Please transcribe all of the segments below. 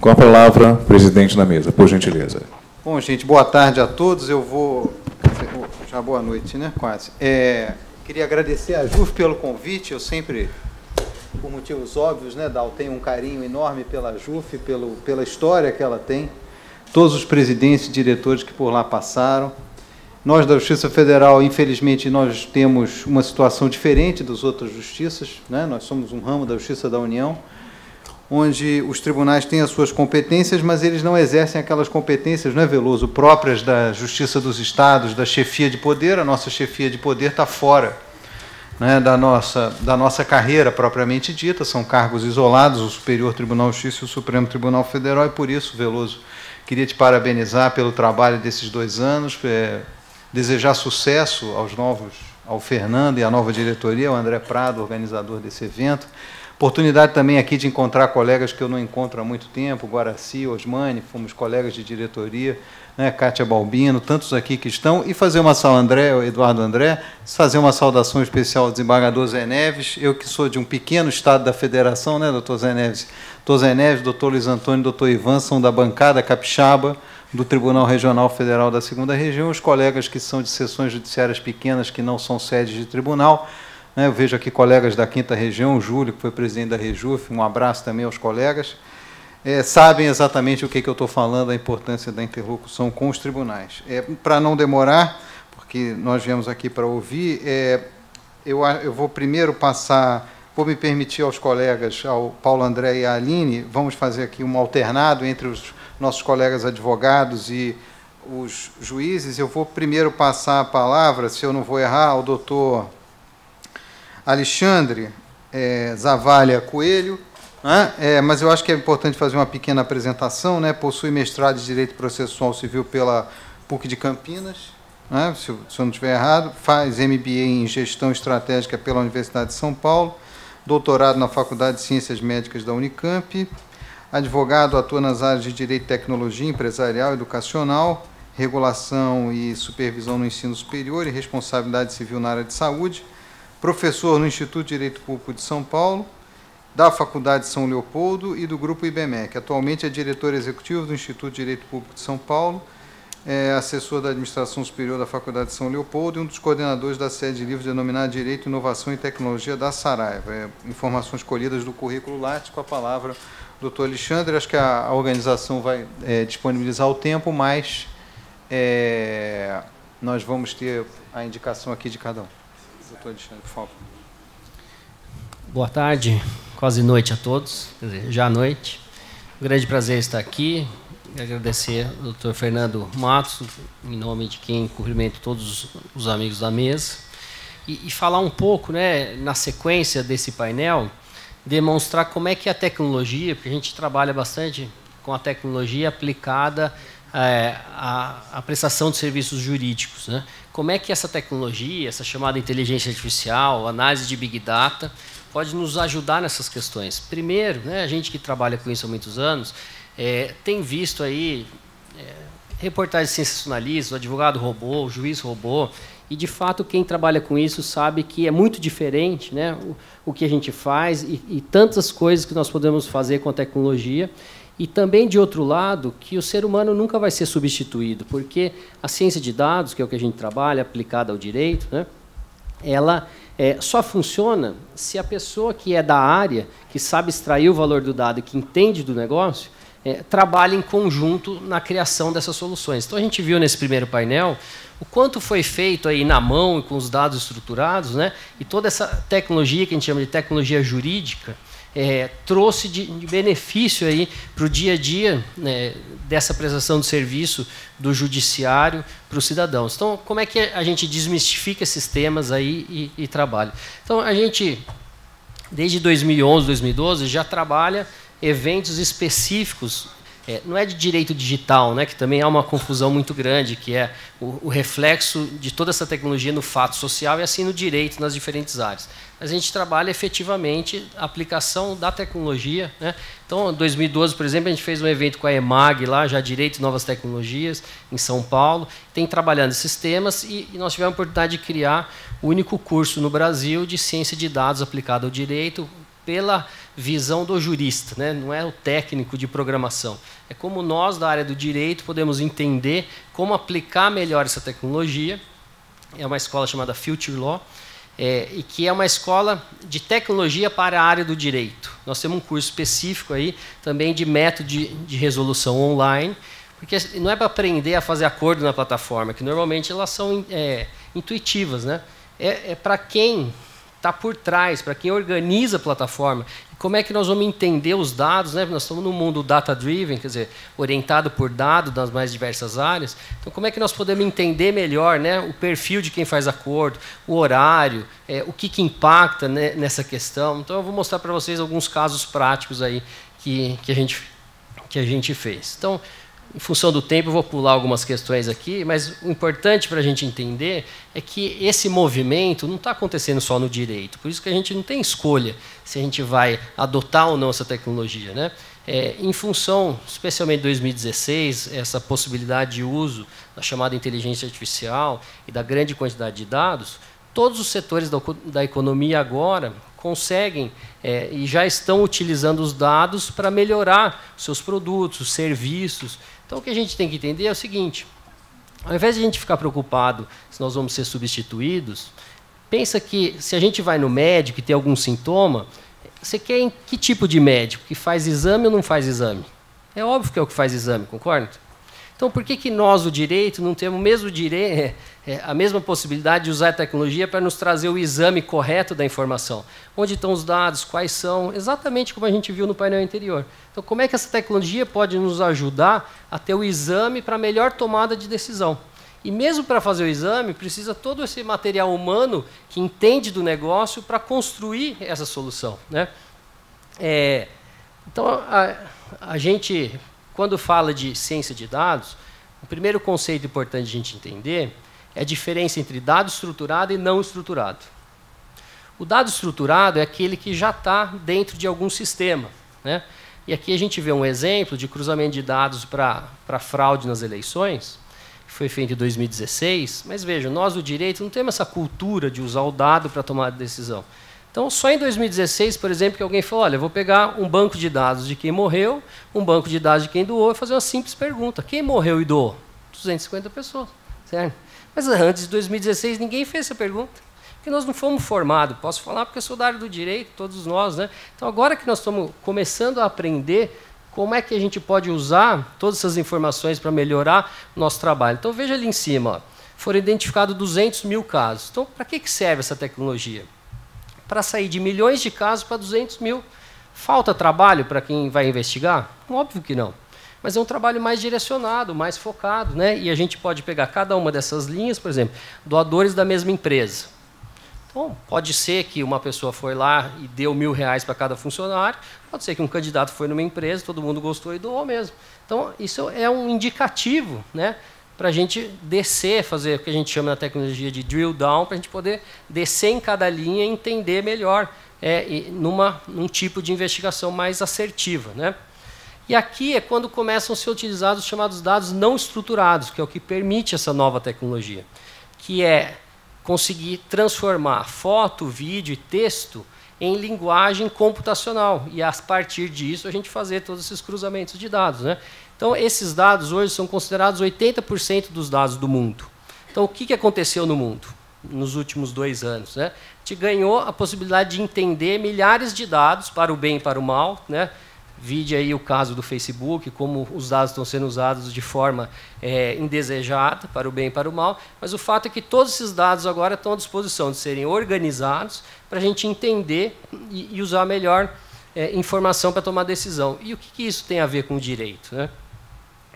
Com a palavra, presidente da mesa, por gentileza. Bom, gente, boa tarde a todos. Eu vou... Já boa noite, né? Quase. Queria agradecer a JUF pelo convite. Eu sempre, por motivos óbvios, né, Dal, tenho um carinho enorme pela JUF, pela história que ela tem, todos os presidentes e diretores que por lá passaram. Nós, da Justiça Federal, infelizmente, nós temos uma situação diferente das outras justiças, né? Nós somos um ramo da Justiça da União, onde os tribunais têm as suas competências, mas eles não exercem aquelas competências, não é, Veloso, próprias da Justiça dos Estados, da chefia de poder. A nossa chefia de poder está fora, né, da nossa carreira propriamente dita, são cargos isolados, o Superior Tribunal de Justiça e o Supremo Tribunal Federal, e por isso, Veloso, queria te parabenizar pelo trabalho desses 2 anos, desejar sucesso ao Fernando e à nova diretoria, ao André Prado, organizador desse evento. Oportunidade também aqui de encontrar colegas que eu não encontro há muito tempo, Guaraci, Osmani, fomos colegas de diretoria, né, Kátia Balbino, tantos aqui que estão, e fazer uma Eduardo André, fazer uma saudação especial ao desembargador Zé Neves, eu que sou de um pequeno estado da federação, né, doutor Zé Neves? Doutor Zé Neves, doutor Luiz Antônio e doutor Ivan são da bancada capixaba do Tribunal Regional Federal da 2ª Região, os colegas que são de seções judiciárias pequenas, que não são sedes de tribunal. Eu vejo aqui colegas da 5ª Região, o Júlio, que foi presidente da Rejuf, um abraço também aos colegas. Sabem exatamente o que eu estou falando, a importância da interlocução com os tribunais. Para não demorar, porque nós viemos aqui para ouvir, eu vou primeiro passar, vou me permitir aos colegas, ao Paulo André e à Aline, vamos fazer aqui um alternado entre os nossos colegas advogados e os juízes. Eu vou primeiro passar a palavra, se eu não vou errar, ao doutor Alexandre Zavalha Coelho, né? Mas eu acho que é importante fazer uma pequena apresentação, né? Possui mestrado em Direito Processual Civil pela PUC de Campinas, né? Se eu não estiver errado, faz MBA em Gestão Estratégica pela Universidade de São Paulo, doutorado na Faculdade de Ciências Médicas da Unicamp, advogado, atua nas áreas de Direito e Tecnologia, Empresarial, Educacional, Regulação e Supervisão no Ensino Superior e Responsabilidade Civil na área de Saúde, professor no Instituto de Direito Público de São Paulo, da Faculdade de São Leopoldo e do Grupo IBMEC. Atualmente é diretor executivo do Instituto de Direito Público de São Paulo, assessor da Administração Superior da Faculdade de São Leopoldo e um dos coordenadores da sede de livros denominada Direito, Inovação e Tecnologia da Saraiva. Informações colhidas do currículo Lattes. Com a palavra, doutor Alexandre. Acho que a organização vai disponibilizar o tempo, mas nós vamos ter a indicação aqui de cada um. Doutor Alexandre, por favor. Boa tarde, quase noite a todos, quer dizer, já à noite. Um grande prazer estar aqui. Agradecer ao doutor Fernando Matos, em nome de quem cumprimento todos os amigos da mesa. E falar um pouco, né, na sequência desse painel, demonstrar como é que a tecnologia, porque a gente trabalha bastante com a tecnologia aplicada à prestação de serviços jurídicos, né? Como é que essa tecnologia, essa chamada inteligência artificial, análise de Big Data, pode nos ajudar nessas questões. Primeiro, né, a gente que trabalha com isso há muitos anos, tem visto aí reportagens sensacionalistas, o advogado robô, o juiz robô, e, de fato, quem trabalha com isso sabe que é muito diferente, né, o que a gente faz e tantas coisas que nós podemos fazer com a tecnologia. E também, de outro lado, que o ser humano nunca vai ser substituído, porque a ciência de dados, que é o que a gente trabalha, aplicada ao direito, né, ela só funciona se a pessoa que é da área, que sabe extrair o valor do dado e que entende do negócio, trabalha em conjunto na criação dessas soluções. Então, a gente viu nesse primeiro painel o quanto foi feito aí na mão e com os dados estruturados, né, e toda essa tecnologia que a gente chama de tecnologia jurídica, trouxe de benefício para o dia a dia, né, dessa prestação de serviço do judiciário para os cidadãos. Então, como é que a gente desmistifica esses temas aí e trabalha? Então, a gente, desde 2011, 2012, já trabalha eventos específicos. Não é de direito digital, né, que também há uma confusão muito grande, que é o reflexo de toda essa tecnologia no fato social e assim no direito nas diferentes áreas. Mas a gente trabalha efetivamente a aplicação da tecnologia, né? Então, em 2012, por exemplo, a gente fez um evento com a EMAG, lá, já Direito e Novas Tecnologias, em São Paulo, tem trabalhando esses temas e nós tivemos a oportunidade de criar o único curso no Brasil de ciência de dados aplicada ao direito, pela visão do jurista, né? Não é o técnico de programação. É como nós, da área do direito, podemos entender como aplicar melhor essa tecnologia. É uma escola chamada Future Law, e que é uma escola de tecnologia para a área do direito. Nós temos um curso específico aí, também de método de resolução online, porque não é para aprender a fazer acordo na plataforma, que normalmente elas são intuitivas, né? É para quem está por trás, para quem organiza a plataforma. E como é que nós vamos entender os dados, né? Nós estamos num mundo data-driven, quer dizer, orientado por dados das mais diversas áreas. Então, como é que nós podemos entender melhor, né, o perfil de quem faz acordo, o horário, o que impacta, né, nessa questão. Então, eu vou mostrar para vocês alguns casos práticos aí que a gente fez. Então, em função do tempo, eu vou pular algumas questões aqui, mas o importante para a gente entender é que esse movimento não está acontecendo só no direito. Por isso que a gente não tem escolha se a gente vai adotar ou não essa tecnologia, né? Em função, especialmente de 2016, essa possibilidade de uso da chamada inteligência artificial e da grande quantidade de dados, todos os setores da economia agora conseguem e já estão utilizando os dados para melhorar os seus produtos, os serviços. Então, o que a gente tem que entender é o seguinte: ao invés de a gente ficar preocupado se nós vamos ser substituídos, pensa que se a gente vai no médico e tem algum sintoma, você quer em que tipo de médico? Que faz exame ou não faz exame? É óbvio que é o que faz exame, concorda? Então, por que nós, o direito, não temos o mesmo a mesma possibilidade de usar a tecnologia para nos trazer o exame correto da informação? Onde estão os dados, quais são, exatamente como a gente viu no painel anterior. Então, como é que essa tecnologia pode nos ajudar a ter o exame para melhor tomada de decisão? E mesmo para fazer o exame, precisa todo esse material humano que entende do negócio para construir essa solução, né? Então, a gente, quando fala de ciência de dados, o primeiro conceito importante de a gente entender é a diferença entre dado estruturado e não estruturado. O dado estruturado é aquele que já está dentro de algum sistema, né? E aqui a gente vê um exemplo de cruzamento de dados para fraude nas eleições, que foi feito em 2016, mas veja, nós do direito não temos essa cultura de usar o dado para tomar decisão. Então, só em 2016, por exemplo, que alguém falou, olha, eu vou pegar um banco de dados de quem morreu, um banco de dados de quem doou, e fazer uma simples pergunta: quem morreu e doou? 250 pessoas, certo? Mas antes de 2016, ninguém fez essa pergunta, porque nós não fomos formados. Posso falar porque eu sou da área do direito, todos nós, né? Então, agora que nós estamos começando a aprender como é que a gente pode usar todas essas informações para melhorar o nosso trabalho. Então, veja ali em cima, ó, foram identificados 200 mil casos. Então, para que serve essa tecnologia? Para sair de milhões de casos para 200 mil. Falta trabalho para quem vai investigar? Óbvio que não. Mas é um trabalho mais direcionado, mais focado, né? E a gente pode pegar cada uma dessas linhas, por exemplo, doadores da mesma empresa. Então, pode ser que uma pessoa foi lá e deu R$1.000 para cada funcionário, pode ser que um candidato foi numa empresa, todo mundo gostou e doou mesmo. Então, isso é um indicativo, né, para a gente descer, fazer o que a gente chama na tecnologia de drill down, para a gente poder descer em cada linha e entender melhor num tipo de investigação mais assertiva, né? E aqui é quando começam a ser utilizados os chamados dados não estruturados, que é o que permite essa nova tecnologia, que é conseguir transformar foto, vídeo e texto em linguagem computacional. E, a partir disso, a gente fazer todos esses cruzamentos de dados, né? Então, esses dados hoje são considerados 80% dos dados do mundo. Então, o que aconteceu no mundo nos últimos 2 anos, né? A gente ganhou a possibilidade de entender milhares de dados para o bem e para o mal, né? Vide aí o caso do Facebook, como os dados estão sendo usados de forma indesejada, para o bem e para o mal. Mas o fato é que todos esses dados agora estão à disposição de serem organizados para a gente entender e usar melhor informação para tomar decisão. E o que isso tem a ver com o direito, né?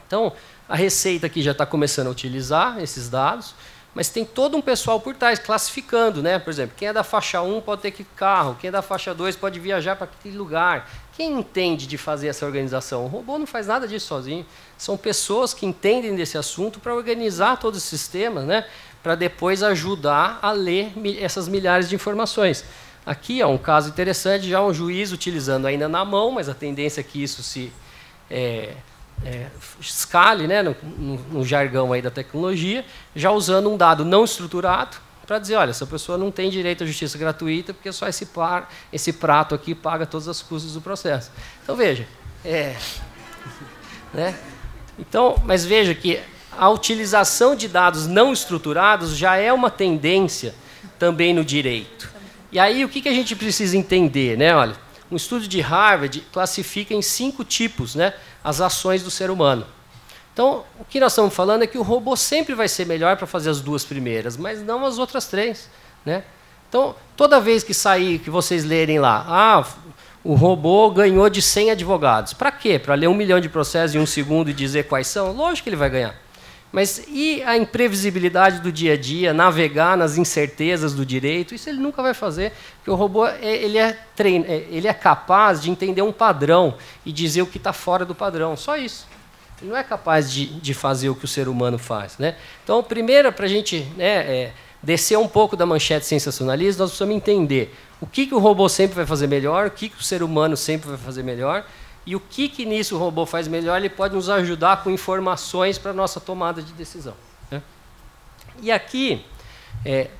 Então, a Receita aqui já está começando a utilizar esses dados, mas tem todo um pessoal por trás, classificando, né? Por exemplo, quem é da faixa 1 pode ter que carro, quem é da faixa 2 pode viajar para aquele lugar. Quem entende de fazer essa organização? O robô não faz nada disso sozinho. São pessoas que entendem desse assunto para organizar todos os sistemas, né? Para depois ajudar a ler essas milhares de informações. Aqui, ó, um caso interessante, já um juiz utilizando ainda na mão, mas a tendência é que isso se escale, né, no jargão aí da tecnologia, já usando um dado não estruturado para dizer, olha, essa pessoa não tem direito à justiça gratuita porque só esse prato aqui paga todas as custas do processo. Então, veja, né? Então, mas veja que a utilização de dados não estruturados já é uma tendência também no direito. E aí, o que a gente precisa entender, né? Olha, um estudo de Harvard classifica em 5 tipos, né, as ações do ser humano. Então, o que nós estamos falando é que o robô sempre vai ser melhor para fazer as 2 primeiras, mas não as outras 3. Né? Então, toda vez que sair, que vocês lerem lá, o robô ganhou de 100 advogados. Para quê? Para ler 1 milhão de processos em 1 segundo e dizer quais são? Lógico que ele vai ganhar. Mas e a imprevisibilidade do dia a dia, navegar nas incertezas do direito? Isso ele nunca vai fazer, porque o robô ele é capaz de entender um padrão e dizer o que está fora do padrão. Só isso. Ele não é capaz de fazer o que o ser humano faz. Né? Então, primeiro, para a gente descer um pouco da manchete sensacionalista, nós precisamos entender o que o robô sempre vai fazer melhor, o que o ser humano sempre vai fazer melhor, e o que nisso o robô faz melhor, ele pode nos ajudar com informações para a nossa tomada de decisão. Né? E aqui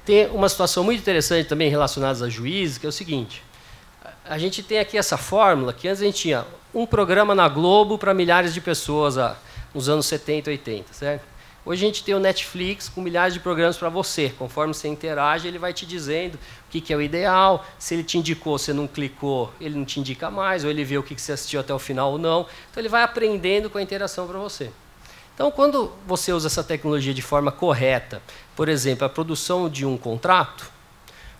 tem uma situação muito interessante também relacionada a juízes, que é o seguinte, a gente tem aqui essa fórmula, que antes a gente tinha um programa na Globo para milhares de pessoas nos anos 70, 80, certo? Hoje a gente tem o Netflix com milhares de programas para você. Conforme você interage, ele vai te dizendo o que é o ideal. Se ele te indicou, você não clicou, ele não te indica mais, ou ele vê o que você assistiu até o final ou não. Então, ele vai aprendendo com a interação para você. Então, quando você usa essa tecnologia de forma correta, por exemplo, a produção de um contrato,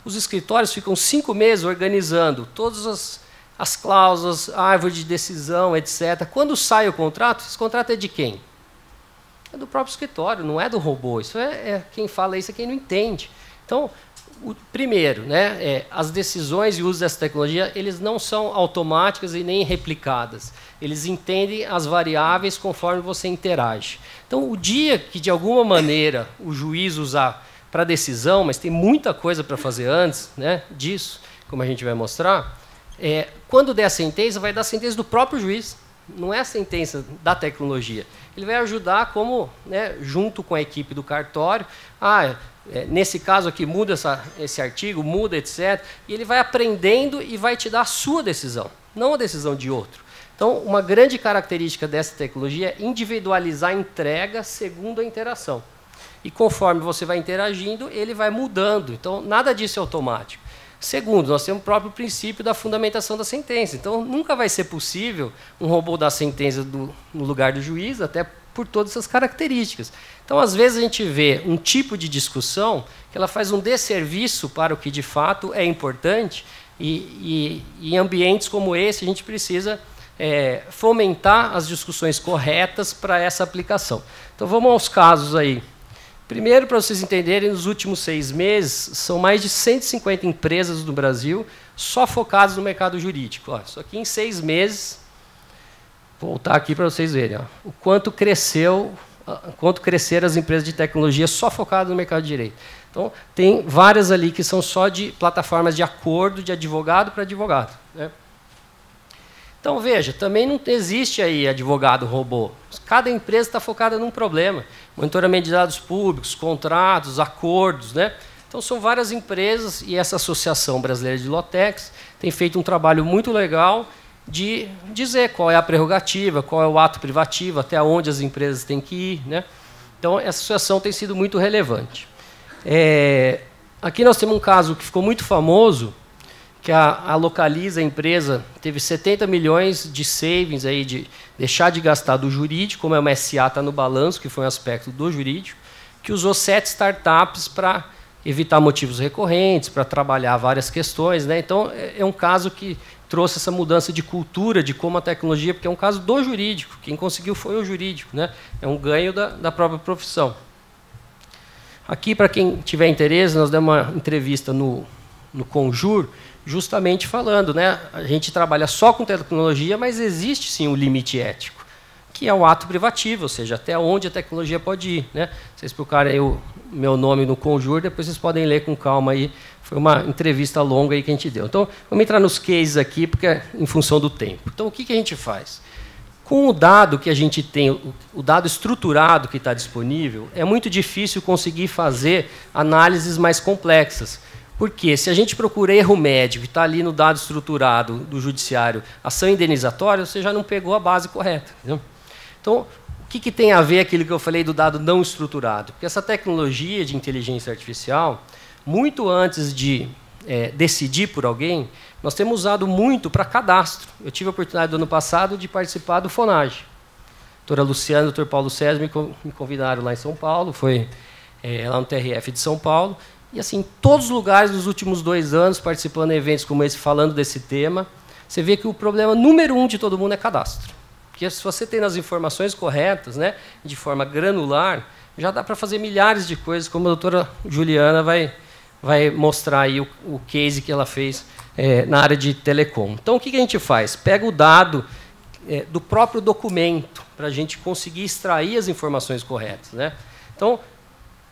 os escritórios ficam 5 meses organizando todas as cláusulas, árvore de decisão, etc. Quando sai o contrato, esse contrato é de quem? É do próprio escritório, não é do robô. Isso quem fala isso é quem não entende. Então, primeiro, né, as decisões e o uso dessa tecnologia, eles não são automáticas e nem replicadas. Eles entendem as variáveis conforme você interage. Então, o dia que, de alguma maneira, o juiz usar para decisão, mas tem muita coisa para fazer antes, né, disso, como a gente vai mostrar, quando der a sentença, vai dar a sentença do próprio juiz. Não é a sentença da tecnologia. Ele vai ajudar como, né, junto com a equipe do cartório, nesse caso aqui muda esse artigo, muda, etc. E ele vai aprendendo e vai te dar a sua decisão, não a decisão de outro. Então, uma grande característica dessa tecnologia é individualizar a entrega segundo a interação. E conforme você vai interagindo, ele vai mudando. Então, nada disso é automático. Segundo, nós temos o próprio princípio da fundamentação da sentença. Então, nunca vai ser possível um robô dar sentença no lugar do juiz, até por todas essas características. Então, às vezes, a gente vê um tipo de discussão que ela faz um desserviço para o que, de fato, é importante. E em ambientes como esse, a gente precisa fomentar as discussões corretas para essa aplicação. Então, vamos aos casos aí. Primeiro, para vocês entenderem, nos últimos 6 meses, são mais de 150 empresas no Brasil só focadas no mercado jurídico. Ó, isso aqui em 6 meses, vou voltar aqui para vocês verem, ó, o quanto cresceram as empresas de tecnologia só focadas no mercado de direito. Então, tem várias ali que são só de plataformas de acordo de advogado para advogado. Né? Então, veja, também não existe aí advogado robô. Cada empresa está focada num problema. Monitoramento de dados públicos, contratos, acordos. Né? Então, são várias empresas e essa Associação Brasileira de Lotex tem feito um trabalho muito legal de dizer qual é a prerrogativa, qual é o ato privativo, até onde as empresas têm que ir. Né? Então, essa associação tem sido muito relevante. Aqui nós temos um caso que ficou muito famoso, que a Localiza, a empresa, teve 70 milhões de savings, aí, de deixar de gastar do jurídico, como é uma SA, está no balanço, que foi um aspecto do jurídico, que usou 7 startups para evitar motivos recorrentes, para trabalhar várias questões. Né? Então, é um caso que trouxe essa mudança de cultura, de como a tecnologia, porque é um caso do jurídico, quem conseguiu foi o jurídico. Né? É um ganho da própria profissão. Aqui, para quem tiver interesse, nós demos uma entrevista no Conjur, justamente falando, né? A gente trabalha só com tecnologia, mas existe sim um limite ético, que é o ato privativo, ou seja, até onde a tecnologia pode ir. Né? Vocês procurem aí o meu nome no Conjur, depois vocês podem ler com calma aí. Foi uma entrevista longa aí que a gente deu. Então, vamos entrar nos cases aqui, porque é em função do tempo. Então, o que a gente faz? Com o dado que a gente tem, o dado estruturado que está disponível, é muito difícil conseguir fazer análises mais complexas. Porque se a gente procura erro médico e está ali no dado estruturado do judiciário, ação indenizatória, você já não pegou a base correta. Entendeu? Então, o que tem a ver aquilo que eu falei do dado não estruturado? Porque essa tecnologia de inteligência artificial, muito antes de decidir por alguém, nós temos usado muito para cadastro. Eu tive a oportunidade, do ano passado, de participar do FONAGE. A doutora Luciana e o doutor Paulo César me convidaram lá em São Paulo, foi lá no TRF de São Paulo. E, assim, em todos os lugares, nos últimos 2 anos, participando de eventos como esse, falando desse tema, você vê que o problema número 1 de todo mundo é cadastro. Porque se você tem as informações corretas, né, de forma granular, já dá para fazer milhares de coisas, como a doutora Juliana vai mostrar aí o case que ela fez na área de telecom. Então, o que a gente faz? Pega o dado do próprio documento, para a gente conseguir extrair as informações corretas, né? Então,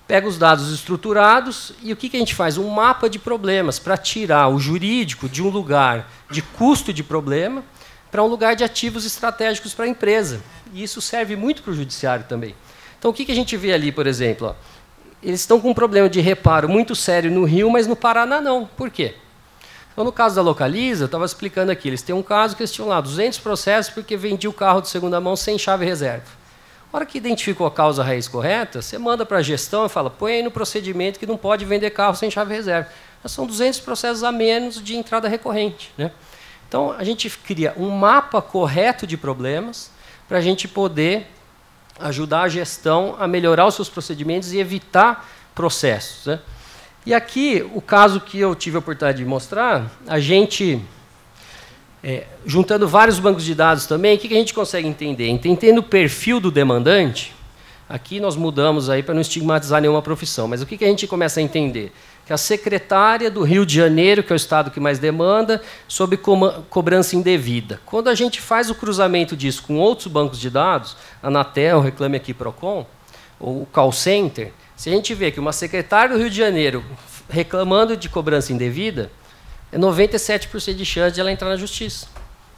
pega os dados estruturados e o que a gente faz? Um mapa de problemas para tirar o jurídico de um lugar de custo de problema para um lugar de ativos estratégicos para a empresa. E isso serve muito para o judiciário também. Então, o que a gente vê ali, por exemplo? Ó, eles estão com um problema de reparo muito sério no Rio, mas no Paraná não. Por quê? Então, no caso da Localiza, eu estava explicando aqui, eles têm um caso que eles tinham lá 200 processos porque vendia o carro de segunda mão sem chave reserva. Na hora que identificou a causa raiz correta, você manda para a gestão e fala, põe aí no procedimento que não pode vender carro sem chave reserva. Mas são 200 processos a menos de entrada recorrente, né? Então, a gente cria um mapa correto de problemas para a gente poder ajudar a gestão a melhorar os seus procedimentos e evitar processos, né? E aqui, o caso que eu tive a oportunidade de mostrar, a gente, juntando vários bancos de dados também, o que a gente consegue entender? Entendendo o perfil do demandante, aqui nós mudamos aí para não estigmatizar nenhuma profissão, mas o que a gente começa a entender? Que a secretária do Rio de Janeiro, que é o estado que mais demanda, sob cobrança indevida. Quando a gente faz o cruzamento disso com outros bancos de dados, Anatel, Reclame Aqui Procon, ou o call center, se a gente vê que uma secretária do Rio de Janeiro reclamando de cobrança indevida, é 97% de chance de ela entrar na justiça.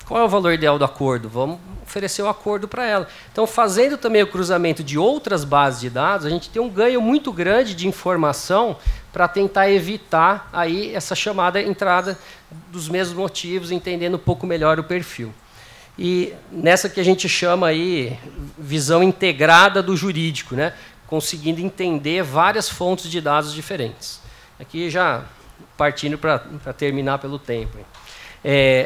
Qual é o valor ideal do acordo? Vamos oferecer o acordo para ela. Então, fazendo também o cruzamento de outras bases de dados, a gente tem um ganho muito grande de informação para tentar evitar aí essa chamada entrada dos mesmos motivos, entendendo um pouco melhor o perfil. E nessa que a gente chama aí visão integrada do jurídico, né? Conseguindo entender várias fontes de dados diferentes. Aqui já partindo para terminar pelo tempo.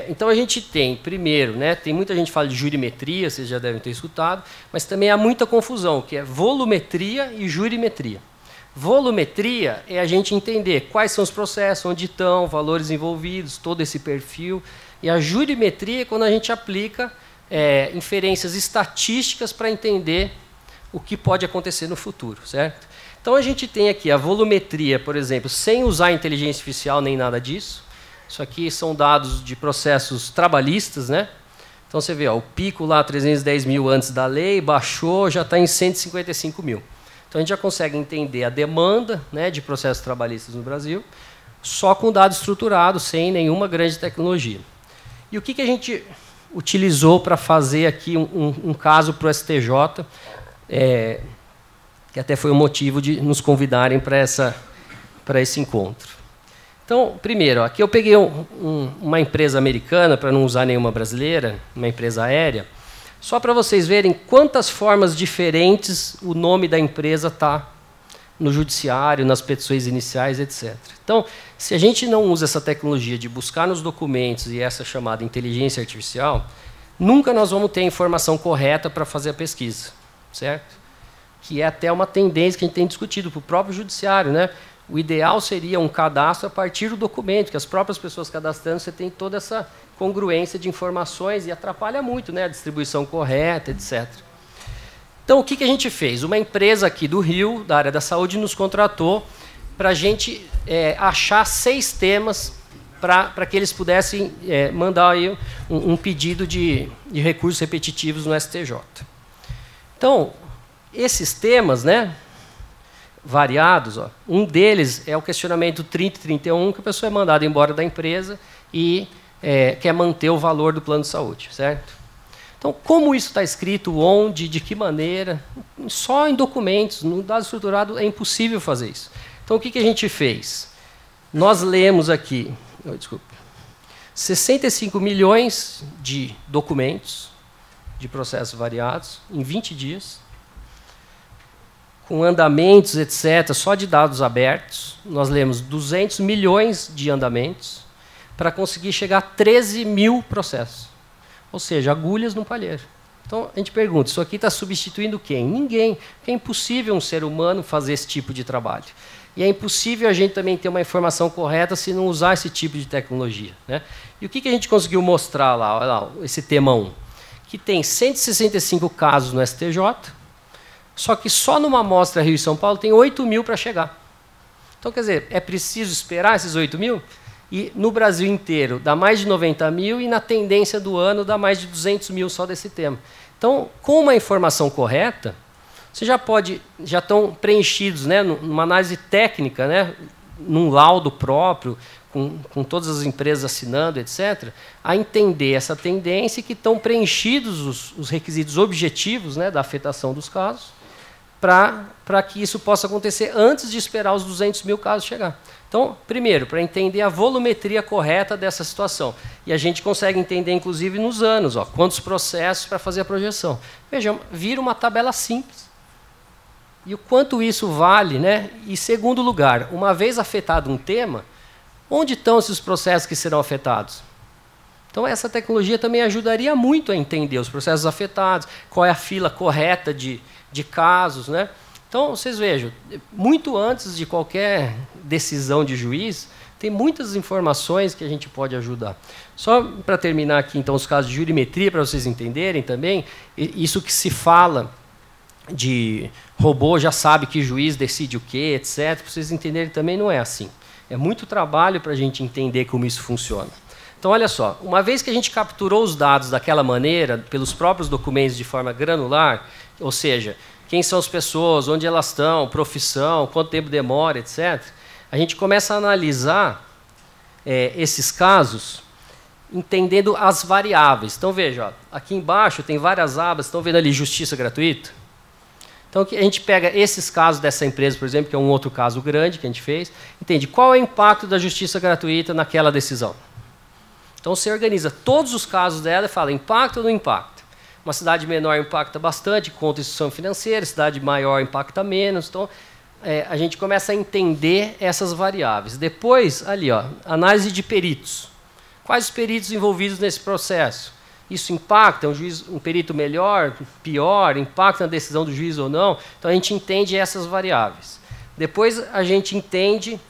Então, a gente tem, primeiro, né, tem muita gente que fala de jurimetria, vocês já devem ter escutado, mas também há muita confusão, que é volumetria e jurimetria. Volumetria é a gente entender quais são os processos, onde estão, valores envolvidos, todo esse perfil. E a jurimetria é quando a gente aplica inferências estatísticas para entender o que pode acontecer no futuro, certo? Então, a gente tem aqui a volumetria, por exemplo, sem usar inteligência artificial nem nada disso. Isso aqui são dados de processos trabalhistas, né? Então, você vê, ó, o pico lá, 310 mil antes da lei, baixou, já está em 155 mil. Então, a gente já consegue entender a demanda, né, de processos trabalhistas no Brasil, só com dado estruturado, sem nenhuma grande tecnologia. E o que a gente utilizou para fazer aqui um caso para o STJ, que até foi o motivo de nos convidarem para esse encontro. Então, primeiro, aqui eu peguei uma empresa americana, para não usar nenhuma brasileira, uma empresa aérea, só para vocês verem quantas formas diferentes o nome da empresa está no judiciário, nas petições iniciais, etc. Então, se a gente não usa essa tecnologia de buscar nos documentos e essa chamada inteligência artificial, nunca nós vamos ter a informação correta para fazer a pesquisa, certo? Que é até uma tendência que a gente tem discutido para o próprio judiciário, né? O ideal seria um cadastro a partir do documento, que as próprias pessoas cadastrando, você tem toda essa congruência de informações e atrapalha muito, né, a distribuição correta, etc. Então, o que a gente fez? Uma empresa aqui do Rio, da área da saúde, nos contratou para a gente achar 6 temas para que eles pudessem mandar aí um pedido de recursos repetitivos no STJ. Então, esses temas, né, variados, ó, um deles é o questionamento 3031, que a pessoa é mandada embora da empresa e quer manter o valor do plano de saúde, certo? Então, como isso está escrito, onde, de que maneira, só em documentos, no dado estruturado é impossível fazer isso. Então, o que a gente fez? Nós lemos aqui, 65 milhões de documentos de processos variados em 20 dias, com andamentos, etc., só de dados abertos. Nós lemos 200 milhões de andamentos para conseguir chegar a 13 mil processos. Ou seja, agulhas no palheiro. Então, a gente pergunta, isso aqui está substituindo quem? Ninguém. Porque é impossível um ser humano fazer esse tipo de trabalho. E é impossível a gente também ter uma informação correta se não usar esse tipo de tecnologia, né? E o que a gente conseguiu mostrar lá? Olha lá, esse tema 1. Que tem 165 casos no STJ, só que só numa amostra Rio e São Paulo tem 8 mil para chegar. Então, quer dizer, é preciso esperar esses 8 mil? E no Brasil inteiro dá mais de 90 mil e na tendência do ano dá mais de 200 mil só desse tema. Então, com uma informação correta, você já estão preenchidos, né, numa análise técnica, né, num laudo próprio, com todas as empresas assinando, etc., a entender essa tendência e que estão preenchidos os requisitos objetivos, né, da afetação dos casos, para que isso possa acontecer antes de esperar os 200 mil casos chegar. Então, primeiro, para entender a volumetria correta dessa situação. E a gente consegue entender, inclusive, nos anos, ó, quantos processos para fazer a projeção. Vejam, vira uma tabela simples. E o quanto isso vale, né? E, segundo lugar, uma vez afetado um tema, onde estão esses processos que serão afetados? Então, essa tecnologia também ajudaria muito a entender os processos afetados, qual é a fila correta de casos, né? Então, vocês vejam, muito antes de qualquer decisão de juiz, tem muitas informações que a gente pode ajudar. Só para terminar aqui, então, os casos de jurimetria, para vocês entenderem também, isso que se fala de robô já sabe que juiz decide o quê, etc., para vocês entenderem também não é assim. É muito trabalho para a gente entender como isso funciona. Então, olha só, uma vez que a gente capturou os dados daquela maneira, pelos próprios documentos de forma granular, ou seja, quem são as pessoas, onde elas estão, profissão, quanto tempo demora, etc., a gente começa a analisar esses casos entendendo as variáveis. Então, veja, ó, aqui embaixo tem várias abas, estão vendo ali justiça gratuita? Então, a gente pega esses casos dessa empresa, por exemplo, que é um outro caso grande que a gente fez, entende qual é o impacto da justiça gratuita naquela decisão. Então, você organiza todos os casos dela e fala impacto ou não impacta. Uma cidade menor impacta bastante, contra instituição financeira, cidade maior impacta menos. Então, a gente começa a entender essas variáveis. Depois, ali, ó, análise de peritos. Quais os peritos envolvidos nesse processo? Isso impacta um perito melhor, pior, impacta na decisão do juiz ou não? Então, a gente entende essas variáveis. Depois, a gente entende...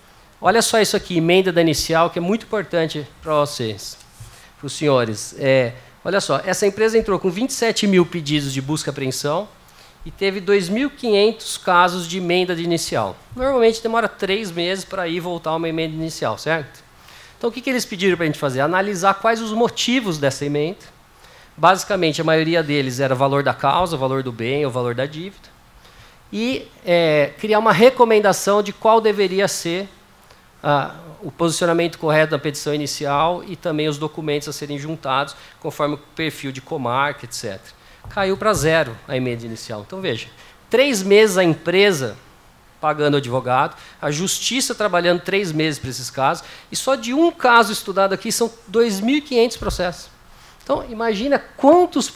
Olha só isso aqui, emenda da inicial, que é muito importante para vocês, para os senhores. Olha só, essa empresa entrou com 27 mil pedidos de busca e apreensão e teve 2.500 casos de emenda de inicial. Normalmente demora 3 meses para ir voltar uma emenda inicial, certo? Então, o que eles pediram para a gente fazer? Analisar quais os motivos dessa emenda. Basicamente, a maioria deles era o valor da causa, o valor do bem, o valor da dívida. E criar uma recomendação de qual deveria ser o posicionamento correto da petição inicial e também os documentos a serem juntados conforme o perfil de comarca, etc. Caiu para 0 a emenda inicial. Então, veja, 3 meses a empresa pagando o advogado, a justiça trabalhando 3 meses para esses casos, e só de um caso estudado aqui são 2.500 processos. Então, imagina quantas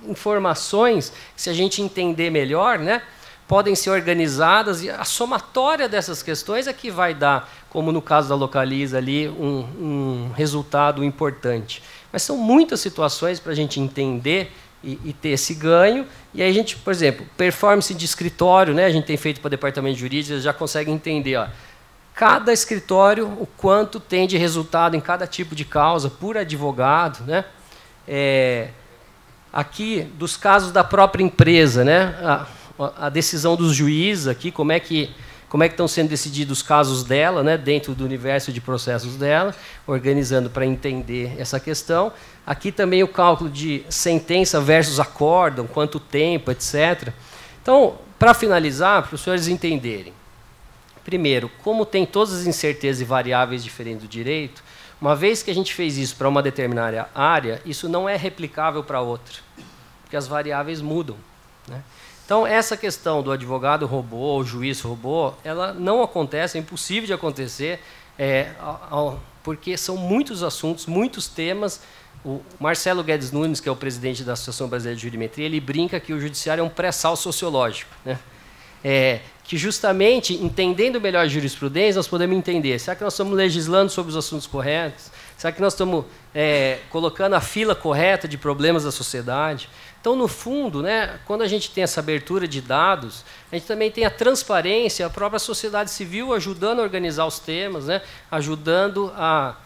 informações, se a gente entender melhor, né, podem ser organizadas, e a somatória dessas questões é que vai dar, como no caso da Localiza ali, um resultado importante. Mas são muitas situações para a gente entender e ter esse ganho. E aí a gente, por exemplo, performance de escritório, né, a gente tem feito para o departamento jurídico, eles já conseguem entender, ó, cada escritório, o quanto tem de resultado em cada tipo de causa, por advogado, né? Aqui, dos casos da própria empresa, né? A decisão dos juízes aqui, como é que estão sendo decididos os casos dela, né, dentro do universo de processos dela, organizando para entender essa questão. Aqui também o cálculo de sentença versus acórdão, quanto tempo, etc. Então, para finalizar, para os senhores entenderem, primeiro, como tem todas as incertezas e variáveis diferentes do direito, Uma vez que a gente fez isso para uma determinada área, isso não é replicável para outra, porque as variáveis mudam, né? Então, essa questão do advogado robô ou juiz robô, ela não acontece, é impossível de acontecer, porque são muitos assuntos, muitos temas. O Marcelo Guedes Nunes, que é o presidente da Associação Brasileira de Jurimetria, ele brinca que o judiciário é um pré-sal sociológico, né? Que justamente, entendendo melhor a jurisprudência, nós podemos entender, será que nós estamos legislando sobre os assuntos corretos? Será que nós estamos colocando a fila correta de problemas da sociedade? Então, no fundo, né, quando a gente tem essa abertura de dados, a gente também tem a transparência, a própria sociedade civil ajudando a organizar os temas, né, ajudando a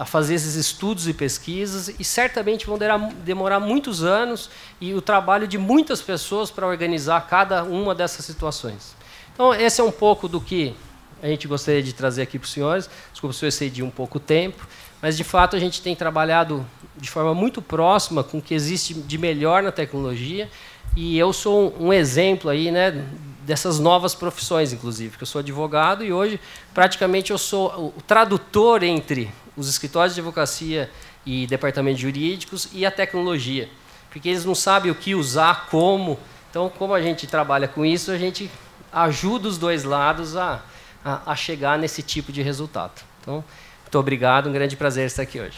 fazer esses estudos e pesquisas, e certamente vão demorar muitos anos e o trabalho de muitas pessoas para organizar cada uma dessas situações. Então, esse é um pouco do que a gente gostaria de trazer aqui para os senhores. Desculpa se eu excedi um pouco o tempo, mas, de fato, a gente tem trabalhado de forma muito próxima com o que existe de melhor na tecnologia, e eu sou um exemplo aí, né, dessas novas profissões, inclusive, porque eu sou advogado e hoje, praticamente, eu sou o tradutor entre os escritórios de advocacia e departamentos jurídicos e a tecnologia, porque eles não sabem o que usar, como. Então, como a gente trabalha com isso, a gente ajuda os dois lados a chegar nesse tipo de resultado. Então, muito obrigado, um grande prazer estar aqui hoje.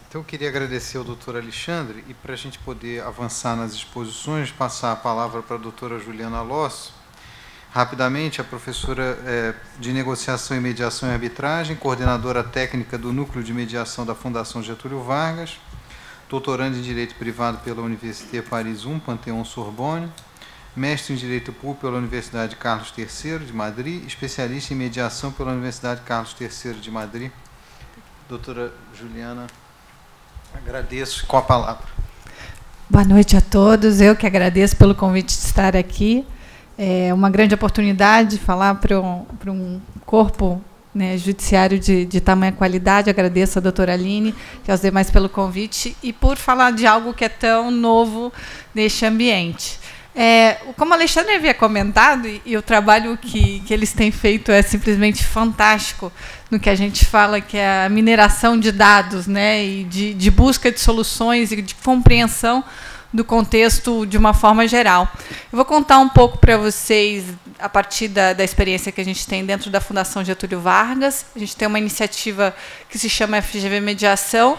Então, eu queria agradecer ao doutor Alexandre, e para a gente poder avançar nas exposições, passar a palavra para a doutora Juliana Losso. Rapidamente, a professora de Negociação e Mediação e Arbitragem, coordenadora técnica do Núcleo de Mediação da Fundação Getúlio Vargas, doutoranda em Direito Privado pela Université Paris I, Panthéon-Sorbonne, mestre em Direito Público pela Universidade Carlos III de Madrid, especialista em Mediação pela Universidade Carlos III de Madrid. Doutora Juliana, agradeço. Com a palavra. Boa noite a todos. Eu que agradeço pelo convite de estar aqui. É uma grande oportunidade falar para um corpo, né, judiciário de tamanha qualidade. Agradeço a doutora Aline e aos demais pelo convite e por falar de algo que é tão novo neste ambiente. Como o Alexandre havia comentado, e o trabalho que eles têm feito é simplesmente fantástico no que a gente fala, que é a mineração de dados, né, e de busca de soluções e de compreensão do contexto de uma forma geral. Eu vou contar um pouco para vocês, a partir da experiência que a gente tem dentro da Fundação Getúlio Vargas. A gente tem uma iniciativa que se chama FGV Mediação,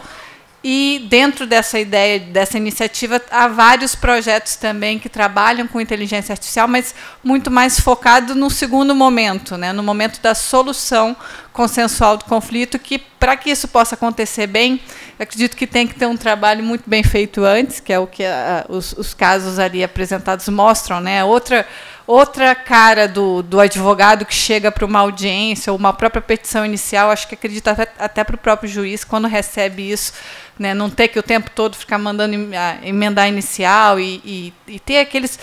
e dentro dessa ideia, dessa iniciativa, há vários projetos também que trabalham com inteligência artificial, mas muito mais focado no segundo momento, né, no momento da solução consensual do conflito, que, para que isso possa acontecer bem, eu acredito que tem que ter um trabalho muito bem feito antes, que é o que os casos ali apresentados mostram, né? Outra cara do advogado que chega para uma audiência ou uma própria petição inicial, acho que acredita até para o próprio juiz, quando recebe isso, né, não ter que o tempo todo ficar mandando emendar inicial e ter aqueles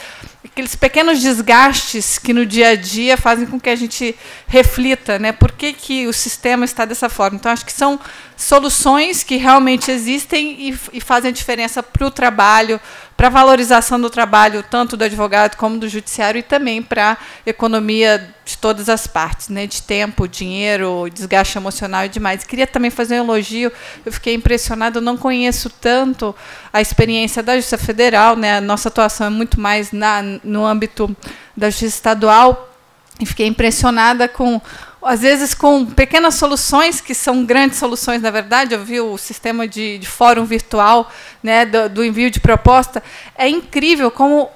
pequenos desgastes que no dia a dia fazem com que a gente reflita, né, por que o sistema está dessa forma. Então, acho que são soluções que realmente existem e fazem a diferença para o trabalho, para a valorização do trabalho, tanto do advogado como do judiciário, e também para a economia de todas as partes, né, de tempo, dinheiro, desgaste emocional e demais. Queria também fazer um elogio, eu fiquei impressionada, eu não conheço tanto a experiência da Justiça Federal, né, a nossa atuação é muito mais no âmbito da Justiça Estadual, e fiquei impressionada às vezes com pequenas soluções, que são grandes soluções, na verdade. Eu vi o sistema de fórum virtual, né, do envio de proposta. É incrível como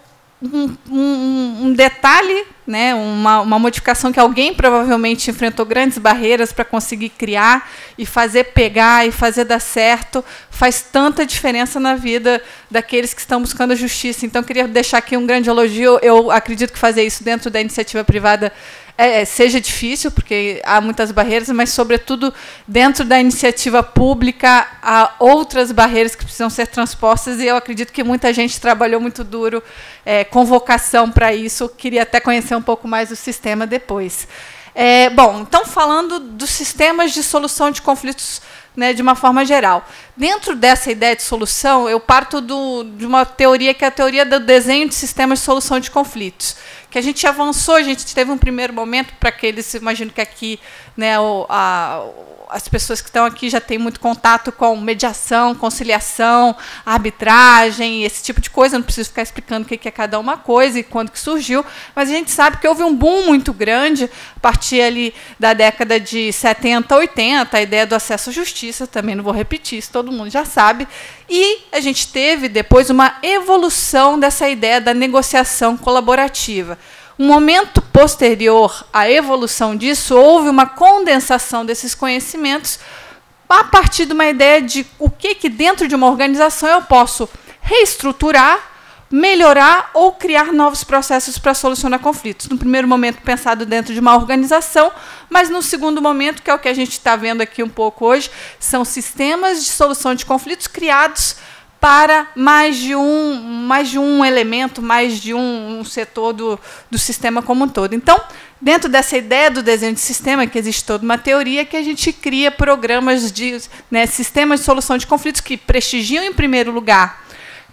um detalhe, né, uma modificação que alguém provavelmente enfrentou grandes barreiras para conseguir criar e fazer pegar e fazer dar certo, faz tanta diferença na vida daqueles que estão buscando a justiça. Então, queria deixar aqui um grande elogio. Eu acredito que fazer isso dentro da iniciativa privada seja difícil, porque há muitas barreiras, mas, sobretudo, dentro da iniciativa pública, há outras barreiras que precisam ser transpostas, e eu acredito que muita gente trabalhou muito duro, com vocação para isso. Queria até conhecer um pouco mais do sistema depois. Bom, então, falando dos sistemas de solução de conflitos, né, de uma forma geral. Dentro dessa ideia de solução, eu parto de uma teoria que é a teoria do desenho de sistemas de solução de conflitos, que a gente avançou, a gente teve um primeiro momento para aqueles, imagino que aqui, né, as pessoas que estão aqui já têm muito contato com mediação, conciliação, arbitragem, esse tipo de coisa. Eu não preciso ficar explicando o que é cada uma coisa e quando que surgiu, mas a gente sabe que houve um boom muito grande a partir ali da década de 70, 80, a ideia do acesso à justiça, também não vou repetir, isso todo mundo já sabe. E a gente teve depois uma evolução dessa ideia da negociação colaborativa. Um momento posterior à evolução disso, houve uma condensação desses conhecimentos a partir de uma ideia de o que dentro de uma organização eu posso reestruturar, melhorar ou criar novos processos para solucionar conflitos. No primeiro momento, pensado dentro de uma organização, mas no segundo momento, que é o que a gente está vendo aqui um pouco hoje, são sistemas de solução de conflitos criados para mais de um elemento, mais de um setor do sistema como um todo. Então, dentro dessa ideia do desenho de sistema, que existe toda uma teoria, que a gente cria programas de sistemas de solução de conflitos que prestigiam, em primeiro lugar,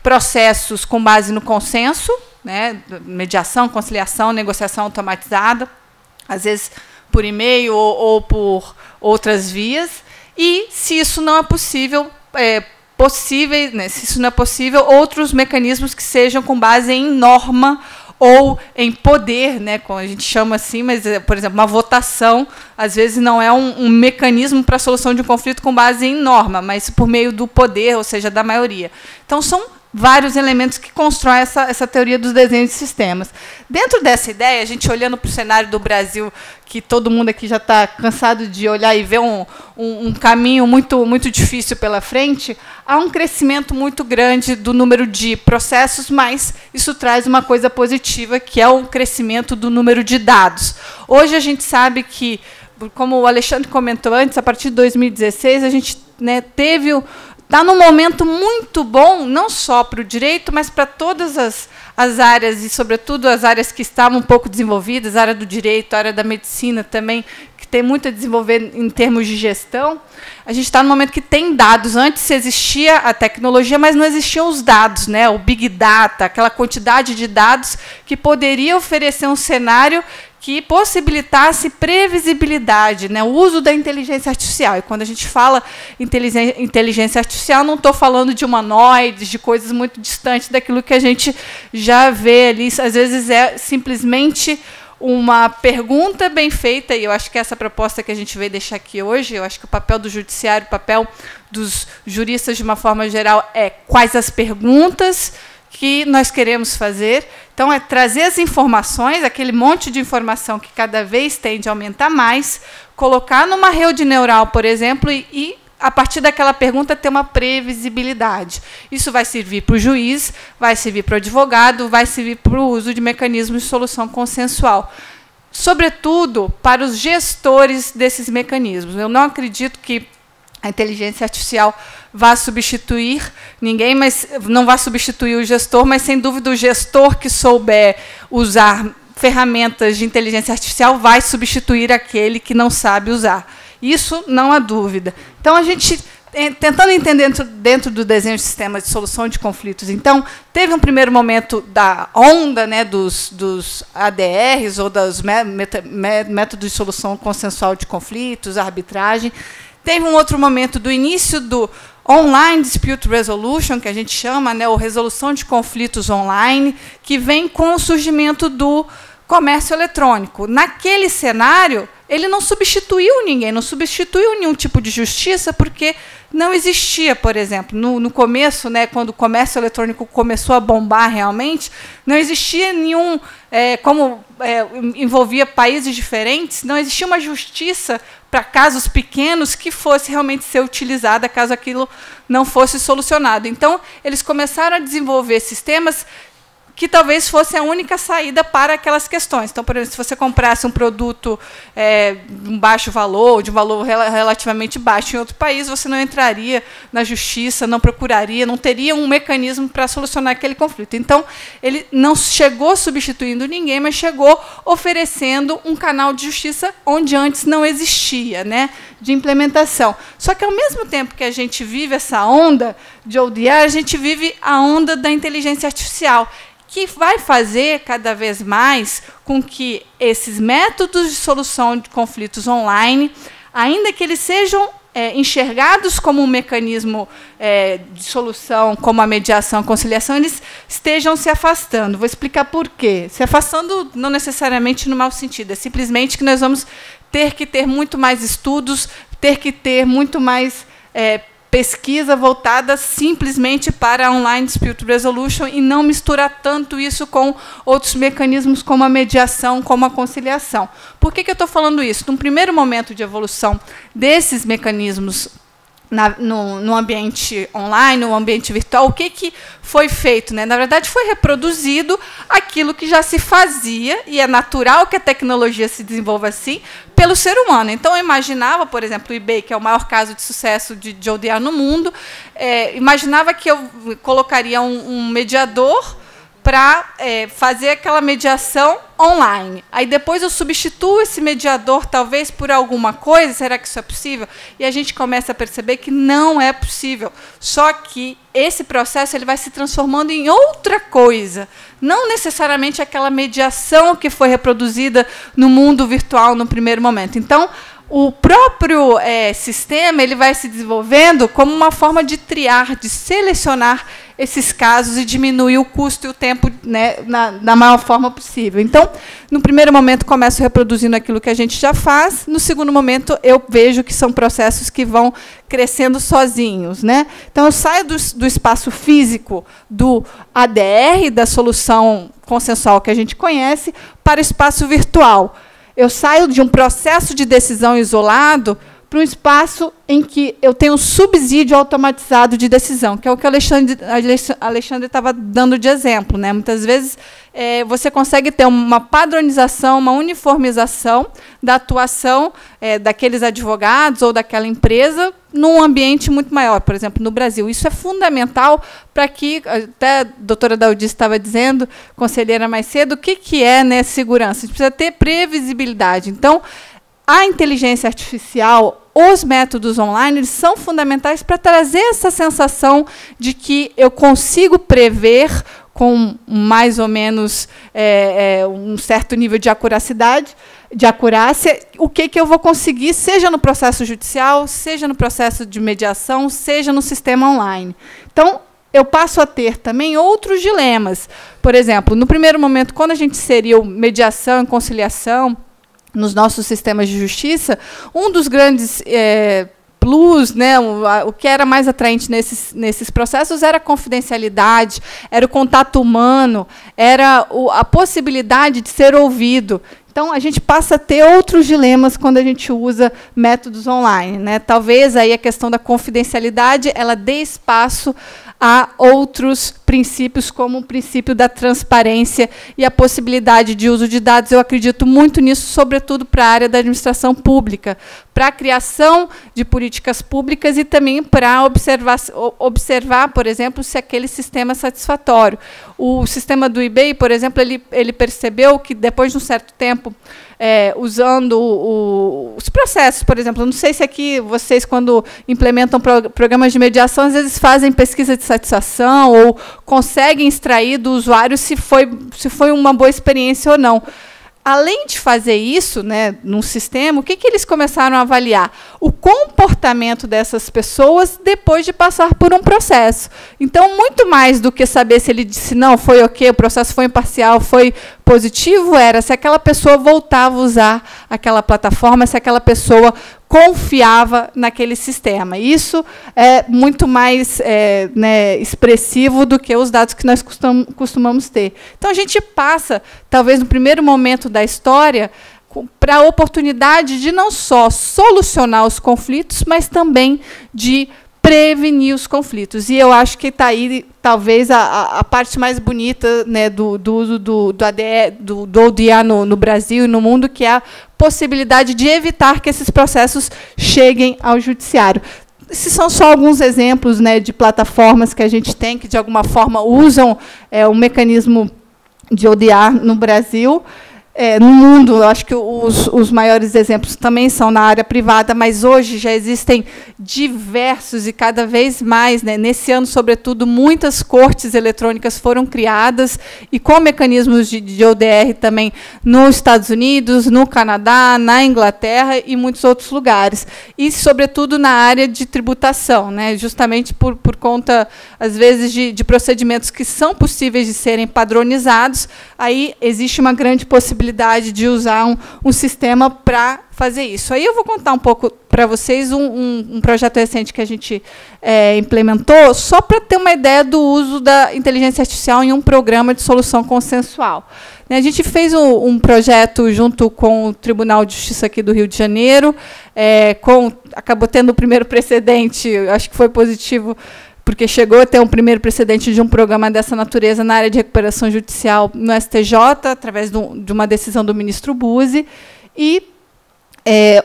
processos com base no consenso, né, mediação, conciliação, negociação automatizada, às vezes por e-mail ou por outras vias, e, se isso não é possível, se isso não é possível, outros mecanismos que sejam com base em norma ou em poder, né, como a gente chama assim, mas, por exemplo, uma votação, às vezes, não é um mecanismo para a solução de um conflito com base em norma, mas por meio do poder, ou seja, da maioria. Então, são vários elementos que constroem essa teoria dos desenhos de sistemas. Dentro dessa ideia, a gente olhando para o cenário do Brasil, que todo mundo aqui já está cansado de olhar e ver um caminho muito, muito difícil pela frente, há um crescimento muito grande do número de processos, mas isso traz uma coisa positiva, que é o crescimento do número de dados. Hoje a gente sabe que, como o Alexandre comentou antes, a partir de 2016, a gente está num momento muito bom, não só para o direito, mas para todas as áreas, e, sobretudo, as áreas que estavam um pouco desenvolvidas, a área do direito, a área da medicina também, que tem muito a desenvolver em termos de gestão. A gente está num momento que tem dados. Antes existia a tecnologia, mas não existiam os dados, né? O Big Data, aquela quantidade de dados que poderia oferecer um cenário que possibilitasse previsibilidade, né, o uso da inteligência artificial. E quando a gente fala inteligência artificial, não estou falando de humanoides, de coisas muito distantes daquilo que a gente já vê ali. Às vezes é simplesmente uma pergunta bem feita, e eu acho que essa proposta que a gente veio deixar aqui hoje, eu acho que o papel do judiciário, o papel dos juristas, de uma forma geral, é quais as perguntas que nós queremos fazer. Então, é trazer as informações, aquele monte de informação que cada vez tende a aumentar mais, colocar numa rede neural, por exemplo, e a partir daquela pergunta, ter uma previsibilidade. Isso vai servir para o juiz, vai servir para o advogado, vai servir para o uso de mecanismos de solução consensual. Sobretudo, para os gestores desses mecanismos. Eu não acredito que a inteligência artificial vai substituir ninguém, mas não vai substituir o gestor, mas, sem dúvida, o gestor que souber usar ferramentas de inteligência artificial vai substituir aquele que não sabe usar. Isso não há dúvida. Então, a gente, tentando entender dentro do desenho de sistemas de solução de conflitos, então, teve um primeiro momento da onda, né, dos ADRs, ou dos métodos de solução consensual de conflitos, arbitragem. Teve um outro momento do início do Online Dispute Resolution, que a gente chama, né, ou resolução de conflitos online, que vem com o surgimento do comércio eletrônico. Naquele cenário, ele não substituiu ninguém, não substituiu nenhum tipo de justiça, porque não existia, por exemplo, no começo, né, quando o comércio eletrônico começou a bombar realmente, não existia nenhum, envolvia países diferentes, não existia uma justiça para casos pequenos que fosse realmente ser utilizada caso aquilo não fosse solucionado. Então, eles começaram a desenvolver sistemas que talvez fosse a única saída para aquelas questões. Então, por exemplo, se você comprasse um produto de um baixo valor, de um valor relativamente baixo em outro país, você não entraria na justiça, não procuraria, não teria um mecanismo para solucionar aquele conflito. Então, ele não chegou substituindo ninguém, mas chegou oferecendo um canal de justiça onde antes não existia, né, de implementação. Só que, ao mesmo tempo que a gente vive essa onda de ODR, a gente vive a onda da inteligência artificial, que vai fazer cada vez mais com que esses métodos de solução de conflitos online, ainda que eles sejam enxergados como um mecanismo de solução, como a mediação, a conciliação, eles estejam se afastando. Vou explicar por quê. Se afastando não necessariamente no mau sentido, é simplesmente que nós vamos ter que ter muito mais estudos, ter que ter muito mais pesquisa voltada simplesmente para online dispute resolution e não misturar tanto isso com outros mecanismos como a mediação, como a conciliação. Por que eu estou falando isso? Num primeiro momento de evolução desses mecanismos no ambiente online, no ambiente virtual, o que foi feito? Né? Na verdade, foi reproduzido aquilo que já se fazia, e é natural que a tecnologia se desenvolva assim, pelo ser humano. Então, eu imaginava, por exemplo, o eBay, que é o maior caso de sucesso de ODA no mundo, imaginava que eu colocaria um mediador para fazer aquela mediação online. Aí depois eu substituo esse mediador, talvez, por alguma coisa. Será que isso é possível? E a gente começa a perceber que não é possível. Só que esse processo ele vai se transformando em outra coisa. Não necessariamente aquela mediação que foi reproduzida no mundo virtual no primeiro momento. Então, o próprio sistema ele vai se desenvolvendo como uma forma de triar, de selecionar esses casos e diminuir o custo e o tempo, né, na maior forma possível. Então, no primeiro momento, começo reproduzindo aquilo que a gente já faz. No segundo momento, eu vejo que são processos que vão crescendo sozinhos. Né? Então, eu saio do espaço físico do ADR, da solução consensual que a gente conhece, para o espaço virtual. Eu saio de um processo de decisão isolado para um espaço em que eu tenho um subsídio automatizado de decisão, que é o que o Alexandre estava dando de exemplo. Né? Muitas vezes, você consegue ter uma padronização, uma uniformização da atuação daqueles advogados ou daquela empresa num ambiente muito maior, por exemplo, no Brasil. Isso é fundamental para que, até a doutora Daldice estava dizendo, conselheira mais cedo, o que é, né, segurança? A gente precisa ter previsibilidade. Então, a inteligência artificial, os métodos online, eles são fundamentais para trazer essa sensação de que eu consigo prever com mais ou menos um certo nível de acurácia, o que eu vou conseguir, seja no processo judicial, seja no processo de mediação, seja no sistema online. Então, eu passo a ter também outros dilemas. Por exemplo, no primeiro momento, quando a gente inseriu mediação e conciliação nos nossos sistemas de justiça, um dos grandes plus, né, o que era mais atraente nesses processos era a confidencialidade, era o contato humano, era a possibilidade de ser ouvido. Então, a gente passa a ter outros dilemas quando a gente usa métodos online. Né? Talvez aí a questão da confidencialidade ela dê espaço a outros princípios, como o princípio da transparência e a possibilidade de uso de dados. Eu acredito muito nisso, sobretudo para a área da administração pública, para a criação de políticas públicas e também para observar, por exemplo, se aquele sistema é satisfatório. O sistema do eBay, por exemplo, ele percebeu que, depois de um certo tempo, usando os processos, por exemplo, não sei se aqui vocês, quando implementam programas de mediação, às vezes fazem pesquisa de satisfação ou conseguem extrair do usuário se foi uma boa experiência ou não. Além de fazer isso, né, num sistema, o que eles começaram a avaliar? O comportamento dessas pessoas depois de passar por um processo. Então, muito mais do que saber se ele disse não, foi ok, o processo foi imparcial, foi positivo, era se aquela pessoa voltava a usar aquela plataforma, se aquela pessoa confiava naquele sistema. Isso é muito mais né, expressivo do que os dados que nós costumamos ter. Então, a gente passa, talvez no primeiro momento da história, para a oportunidade de não só solucionar os conflitos, mas também de prevenir os conflitos. E eu acho que está aí, talvez, a parte mais bonita, né, do uso do ODA no Brasil e no mundo, que é a possibilidade de evitar que esses processos cheguem ao judiciário. Esses são só alguns exemplos, né, de plataformas que a gente tem, que, de alguma forma, usam o mecanismo de ODA no Brasil. no mundo, eu acho que os maiores exemplos também são na área privada, mas hoje já existem diversos e cada vez mais, né, nesse ano, sobretudo, muitas cortes eletrônicas foram criadas e com mecanismos de ODR também nos Estados Unidos, no Canadá, na Inglaterra e muitos outros lugares. E, sobretudo, na área de tributação, né, justamente por conta, às vezes, de procedimentos que são possíveis de serem padronizados, aí existe uma grande possibilidade de usar um sistema para fazer isso. Aí eu vou contar um pouco para vocês um projeto recente que a gente implementou, só para ter uma ideia do uso da inteligência artificial em um programa de solução consensual. A gente fez um projeto junto com o Tribunal de Justiça aqui do Rio de Janeiro, acabou tendo o primeiro precedente, acho que foi positivo, porque chegou a ter um primeiro precedente de um programa dessa natureza na área de recuperação judicial no STJ, através de uma decisão do ministro Buzzi, e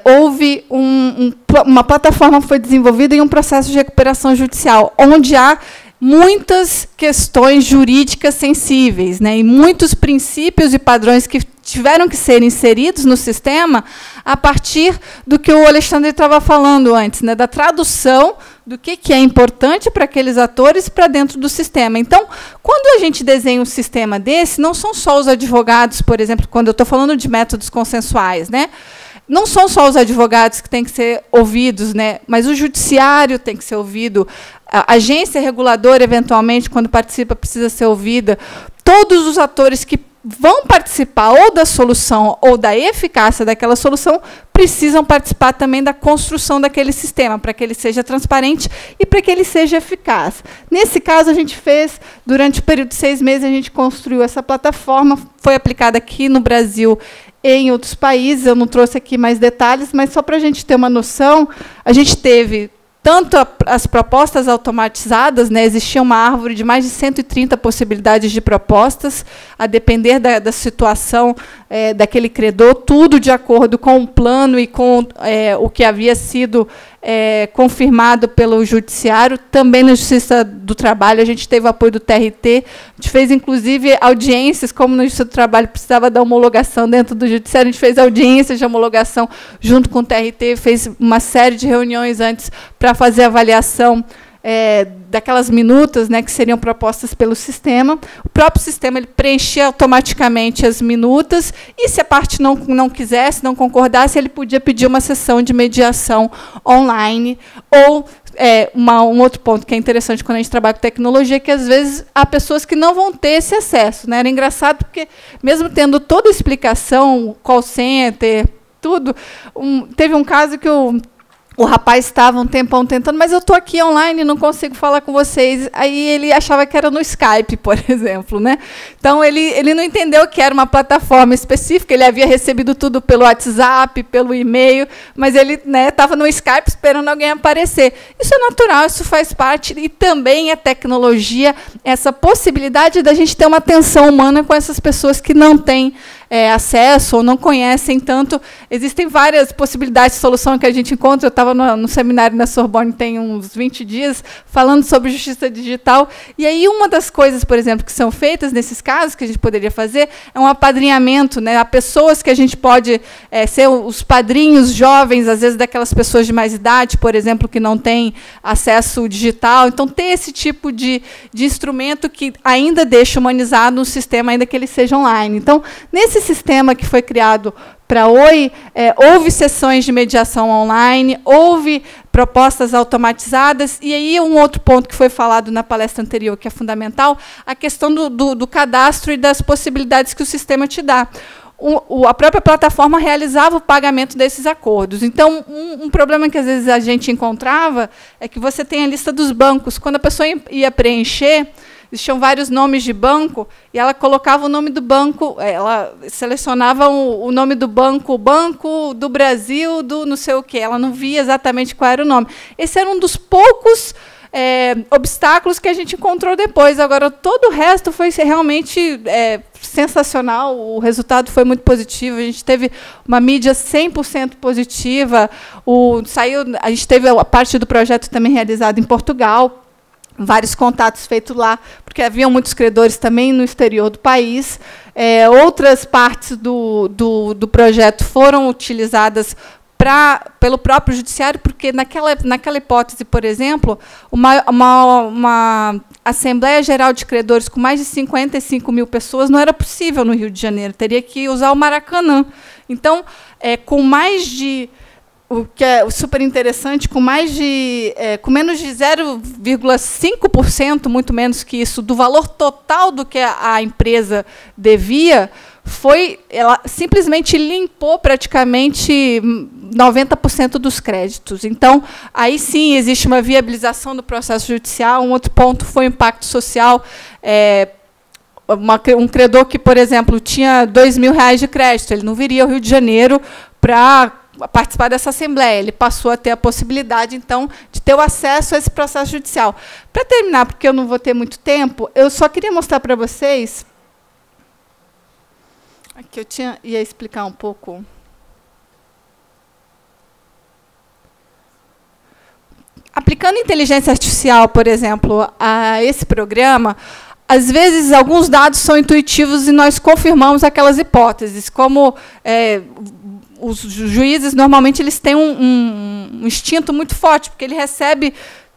houve uma plataforma que foi desenvolvida em um processo de recuperação judicial, onde há muitas questões jurídicas sensíveis, né, e muitos princípios e padrões que tiveram que ser inseridos no sistema a partir do que o Alexandre estava falando antes, né, da tradução do que é importante para aqueles atores para dentro do sistema. Então, quando a gente desenha um sistema desse, não são só os advogados, por exemplo, quando eu estou falando de métodos consensuais, né, não são só os advogados que têm que ser ouvidos, né, mas o judiciário tem que ser ouvido, a agência reguladora, eventualmente, quando participa, precisa ser ouvida. Todos os atores que vão participar ou da solução ou da eficácia daquela solução precisam participar também da construção daquele sistema, para que ele seja transparente e para que ele seja eficaz. Nesse caso, a gente fez, durante o período de 6 meses, a gente construiu essa plataforma, foi aplicada aqui no Brasil e em outros países. Eu não trouxe aqui mais detalhes, mas só para a gente ter uma noção, a gente teve tanto as propostas automatizadas, né, existia uma árvore de mais de 130 possibilidades de propostas, a depender da situação daquele credor, tudo de acordo com o plano e com o que havia sido confirmado pelo Judiciário. Também na Justiça do Trabalho, a gente teve o apoio do TRT, a gente fez, inclusive, audiências, como na Justiça do Trabalho precisava da homologação dentro do Judiciário, a gente fez audiências de homologação junto com o TRT, fez uma série de reuniões antes para fazer a avaliação daquelas minutas, né, que seriam propostas pelo sistema. O próprio sistema ele preenchia automaticamente as minutas e, se a parte não quisesse, não concordasse, ele podia pedir uma sessão de mediação online. Ou, um outro ponto que é interessante quando a gente trabalha com tecnologia, é que, às vezes, há pessoas que não vão ter esse acesso, né? Era engraçado porque, mesmo tendo toda a explicação, call center, tudo, teve um caso que o rapaz estava um tempão tentando, mas eu estou aqui online, não consigo falar com vocês. Aí ele achava que era no Skype, por exemplo, né? Então, ele não entendeu que era uma plataforma específica, ele havia recebido tudo pelo WhatsApp, pelo e-mail, mas ele estava no Skype esperando alguém aparecer. Isso é natural, isso faz parte, e também é tecnologia, essa possibilidade da gente ter uma atenção humana com essas pessoas que não têm acesso ou não conhecem tanto. Existem várias possibilidades de solução que a gente encontra. Eu estava no seminário na Sorbonne tem uns 20 dias, falando sobre justiça digital. E aí uma das coisas, por exemplo, que são feitas nesses casos, que a gente poderia fazer, é um apadrinhamento, né? Há pessoas que a gente pode ser os padrinhos jovens, às vezes daquelas pessoas de mais idade, por exemplo, que não têm acesso digital. Então, ter esse tipo de instrumento que ainda deixa humanizado um sistema, ainda que ele seja online. Então, nesse sistema que foi criado para Oi, houve sessões de mediação online, houve propostas automatizadas, e aí um outro ponto que foi falado na palestra anterior, que é fundamental, a questão do cadastro e das possibilidades que o sistema te dá. A própria plataforma realizava o pagamento desses acordos. Então, um problema que, às vezes, a gente encontrava é que você tem a lista dos bancos. Quando a pessoa ia preencher, existiam vários nomes de banco, e ela colocava o nome do banco, ela selecionava o nome do banco, o Banco do Brasil, do não sei o quê. Ela não via exatamente qual era o nome. Esse era um dos poucos obstáculos que a gente encontrou depois. Agora, todo o resto foi realmente sensacional, o resultado foi muito positivo, a gente teve uma mídia 100% positiva, a gente teve a parte do projeto também realizada em Portugal. vários contatos feitos lá, porque haviam muitos credores também no exterior do país. Outras partes do projeto foram utilizadas pelo próprio judiciário, porque naquela hipótese, por exemplo, uma Assembleia Geral de Credores com mais de 55 mil pessoas não era possível no Rio de Janeiro, teria que usar o Maracanã. Então, com mais de... O que é super interessante, com menos de 0,5%, muito menos que isso, do valor total do que a empresa devia, ela simplesmente limpou praticamente 90% dos créditos. Então, aí sim existe uma viabilização do processo judicial. Um outro ponto foi o impacto social. Um credor que, por exemplo, tinha R$2.000 de crédito, ele não viria ao Rio de Janeiro para participar dessa assembleia. Ele passou a ter a possibilidade, então, de ter o acesso a esse processo judicial. Para terminar, porque eu não vou ter muito tempo, eu só queria mostrar para vocês... Aqui eu ia explicar um pouco... Aplicando inteligência artificial, por exemplo, a esse programa, às vezes alguns dados são intuitivos e nós confirmamos aquelas hipóteses, como... os juízes, normalmente, eles têm um instinto muito forte, porque ele recebe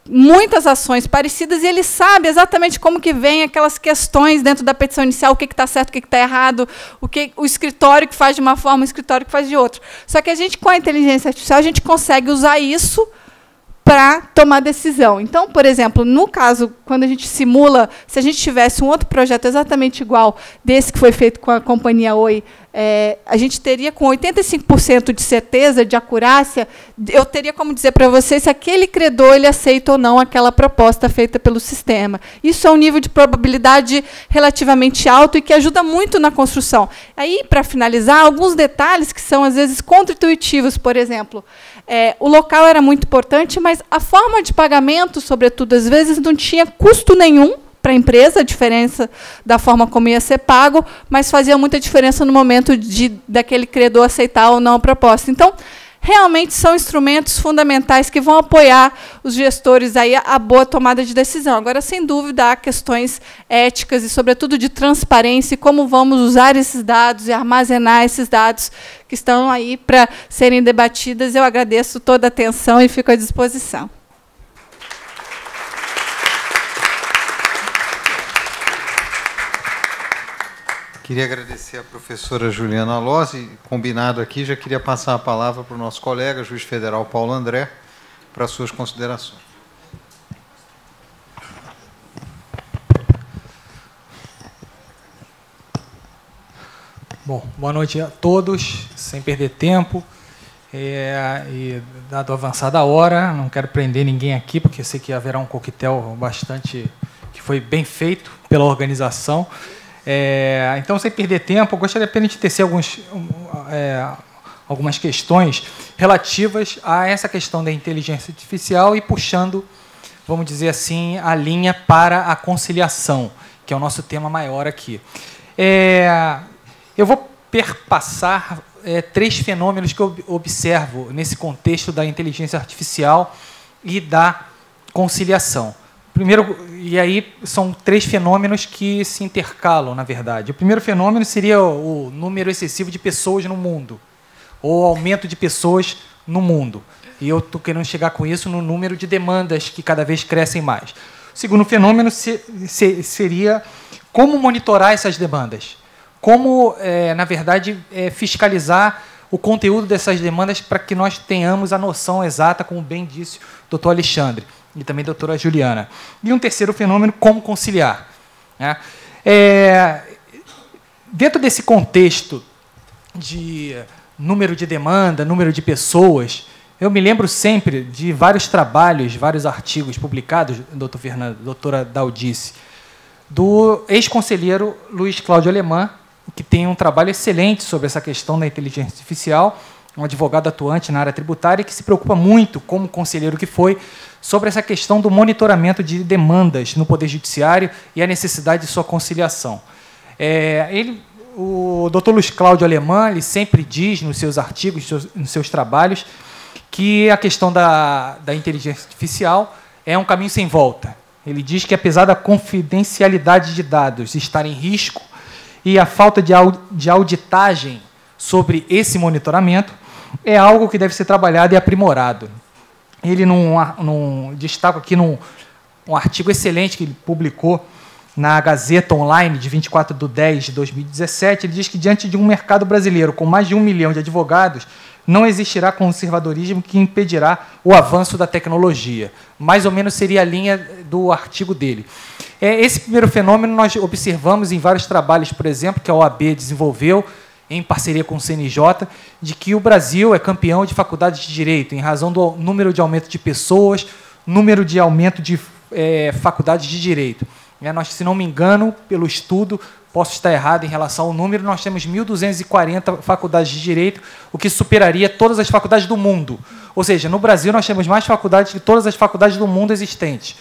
muitas ações parecidas e ele sabe exatamente como que vem aquelas questões dentro da petição inicial, o que está certo, o que está errado, o escritório que faz de uma forma, o escritório que faz de outra. Só que a gente, com a inteligência artificial, a gente consegue usar isso para tomar decisão. Então, por exemplo, no caso, quando a gente simula, se a gente tivesse um outro projeto exatamente igual desse que foi feito com a companhia Oi, a gente teria com 85% de certeza, de acurácia, eu teria como dizer para vocês se aquele credor ele aceita ou não aquela proposta feita pelo sistema. Isso é um nível de probabilidade relativamente alto e que ajuda muito na construção. Aí, para finalizar, alguns detalhes que são, às vezes, contra-intuitivos, por exemplo, o local era muito importante, mas a forma de pagamento, sobretudo, às vezes, não tinha custo nenhum para a empresa, a diferença da forma como ia ser pago, mas fazia muita diferença no momento daquele credor aceitar ou não a proposta. Então, realmente são instrumentos fundamentais que vão apoiar os gestores aí a boa tomada de decisão. Agora, sem dúvida, há questões éticas e, sobretudo, de transparência e como vamos usar esses dados e armazenar esses dados que estão aí para serem debatidas. Eu agradeço toda a atenção e fico à disposição. Queria agradecer a professora Juliana Lozzi. Combinado aqui, já queria passar a palavra para o nosso colega, juiz federal Paulo André, para suas considerações. Bom, boa noite a todos, sem perder tempo. E dado a avançada hora, não quero prender ninguém aqui, porque eu sei que haverá um coquetel que foi bem feito pela organização. Então, sem perder tempo, eu gostaria apenas de tecer algumas questões relativas a essa questão da inteligência artificial e puxando, vamos dizer assim, a linha para a conciliação, que é o nosso tema maior aqui. Eu vou perpassar 3 fenômenos que eu observo nesse contexto da inteligência artificial e da conciliação. Primeiro, e aí são 3 fenômenos que se intercalam, na verdade. O primeiro fenômeno seria o número excessivo de pessoas no mundo, ou aumento de pessoas no mundo. E eu estou querendo chegar com isso no número de demandas que cada vez crescem mais. O segundo fenômeno seria como monitorar essas demandas. Como, na verdade, fiscalizar o conteúdo dessas demandas para que nós tenhamos a noção exata, como bem disse o doutor Alexandre e também a doutora Juliana. E um terceiro fenômeno, como conciliar. Né? Dentro desse contexto de número de demanda, número de pessoas, eu me lembro sempre de vários trabalhos, vários artigos publicados, doutor Fernando, doutora Daldice, do ex-conselheiro Luiz Cláudio Alemã, que tem um trabalho excelente sobre essa questão da inteligência artificial, um advogado atuante na área tributária que se preocupa muito, como conselheiro que foi, sobre essa questão do monitoramento de demandas no Poder Judiciário e a necessidade de sua conciliação. O doutor Luiz Cláudio Alemã, ele sempre diz nos seus artigos, nos seus trabalhos, que a questão da inteligência artificial é um caminho sem volta. Ele diz que, apesar da confidencialidade de dados estar em risco e a falta de auditagem sobre esse monitoramento, é algo que deve ser trabalhado e aprimorado. Ele destaca aqui num artigo excelente que ele publicou na Gazeta Online, de 24/10/2017, ele diz que, diante de um mercado brasileiro com mais de 1 milhão de advogados, não existirá conservadorismo que impedirá o avanço da tecnologia. Mais ou menos seria a linha do artigo dele. Esse primeiro fenômeno nós observamos em vários trabalhos, por exemplo, que a OAB desenvolveu, em parceria com o CNJ, de que o Brasil é campeão de faculdades de direito, em razão do número de aumento de pessoas, número de aumento de faculdades de direito. Nós, se não me engano, pelo estudo, posso estar errado em relação ao número, nós temos 1.240 faculdades de direito, o que superaria todas as faculdades do mundo. Ou seja, no Brasil nós temos mais faculdades que todas as faculdades do mundo existentes.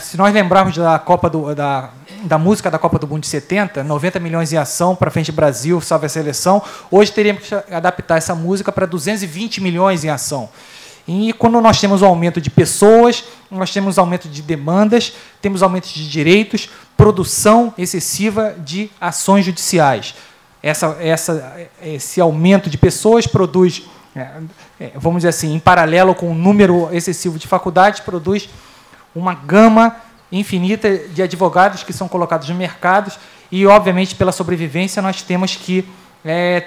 Se nós lembrarmos da música da Copa do Mundo de 70, 90 milhões em ação para frente Brasil, salve a seleção, hoje teríamos que adaptar essa música para 220 milhões em ação. E quando nós temos o aumento de pessoas, nós temos aumento de demandas, temos aumento de direitos, produção excessiva de ações judiciais. Esse aumento de pessoas produz, vamos dizer assim, em paralelo com o número excessivo de faculdades, produz uma gama infinita de advogados que são colocados no mercado e, obviamente, pela sobrevivência, nós temos que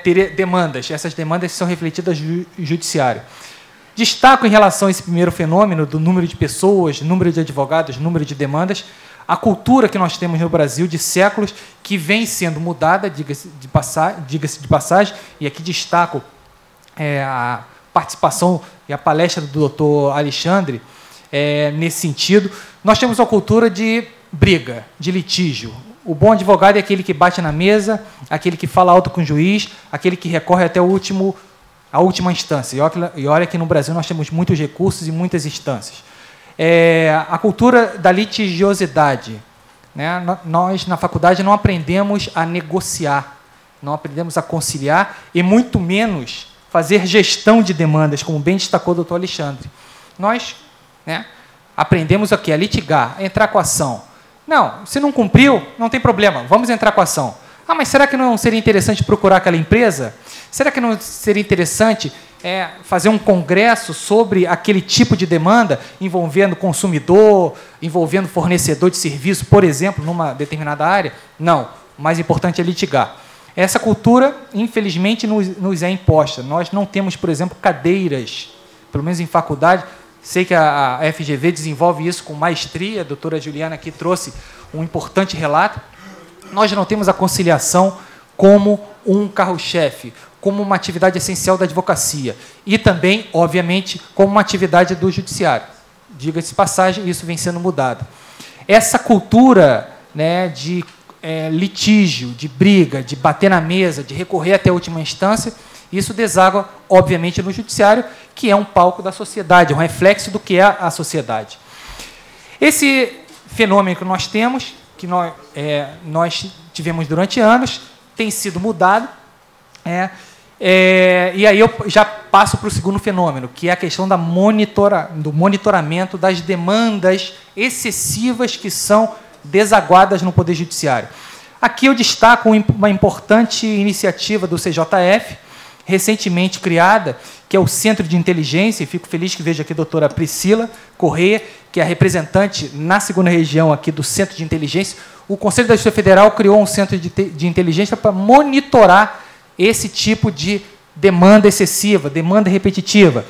ter demandas. Essas demandas são refletidas no judiciário. Destaco em relação a esse primeiro fenômeno do número de pessoas, número de advogados, número de demandas, a cultura que nós temos no Brasil de séculos, que vem sendo mudada, diga-se de passagem, e aqui destaco a participação e a palestra do doutor Alexandre nesse sentido. Nós temos uma cultura de briga, de litígio. O bom advogado é aquele que bate na mesa, aquele que fala alto com o juiz, aquele que recorre até a última instância. E olha que no Brasil nós temos muitos recursos e muitas instâncias. A cultura da litigiosidade. Nós, na faculdade, não aprendemos a negociar, não aprendemos a conciliar e, muito menos, fazer gestão de demandas, como bem destacou o doutor Alexandre. Nós aprendemos o quê? A litigar, a entrar com a ação. Não, se não cumpriu, não tem problema, vamos entrar com a ação. Mas será que não seria interessante procurar aquela empresa? Será que não seria interessante fazer um congresso sobre aquele tipo de demanda, envolvendo consumidor, envolvendo fornecedor de serviço, por exemplo, numa determinada área? Não, o mais importante é litigar. Essa cultura, infelizmente, nos é imposta. Nós não temos, por exemplo, cadeiras, pelo menos em faculdade. Sei que a FGV desenvolve isso com maestria, a doutora Juliana aqui trouxe um importante relato. Nós não temos a conciliação como um carro-chefe, como uma atividade essencial da advocacia e também, obviamente, como uma atividade do judiciário. Diga-se de passagem, isso vem sendo mudado. Essa cultura de litígio, de briga, de bater na mesa, de recorrer até a última instância, isso deságua, obviamente, no judiciário, que é um palco da sociedade, um reflexo do que é a sociedade. Esse fenômeno que nós temos, que nós tivemos durante anos, tem sido mudado. E aí eu já passo para o segundo fenômeno, que é a questão do monitoramento das demandas excessivas que são desaguadas no Poder Judiciário. Aqui eu destaco uma importante iniciativa do CJF, recentemente criada, que é o Centro de Inteligência, e fico feliz que vejo aqui a doutora Priscila Corrêa, que é a representante na segunda região aqui do Centro de Inteligência. O Conselho da Justiça Federal criou um Centro de Inteligência para monitorar esse tipo de demanda excessiva, demanda repetitiva.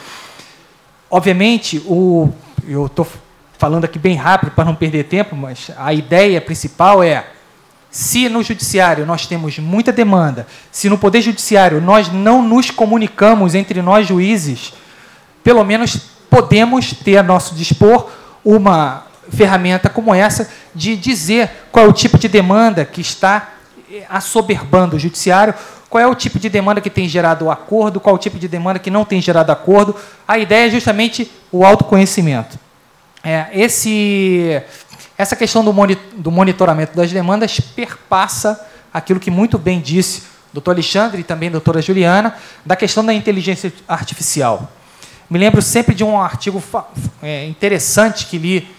Obviamente, eu estou falando aqui bem rápido para não perder tempo, mas a ideia principal é: se no judiciário nós temos muita demanda, se no Poder Judiciário nós não nos comunicamos entre nós juízes, pelo menos podemos ter a nosso dispor uma ferramenta como essa de dizer qual é o tipo de demanda que está assoberbando o judiciário, qual é o tipo de demanda que tem gerado acordo, qual é o tipo de demanda que não tem gerado acordo. A ideia é justamente o autoconhecimento. Essa questão do monitoramento das demandas perpassa aquilo que muito bem disse o doutor Alexandre e também a doutora Juliana, da questão da inteligência artificial. Me lembro sempre de um artigo interessante que li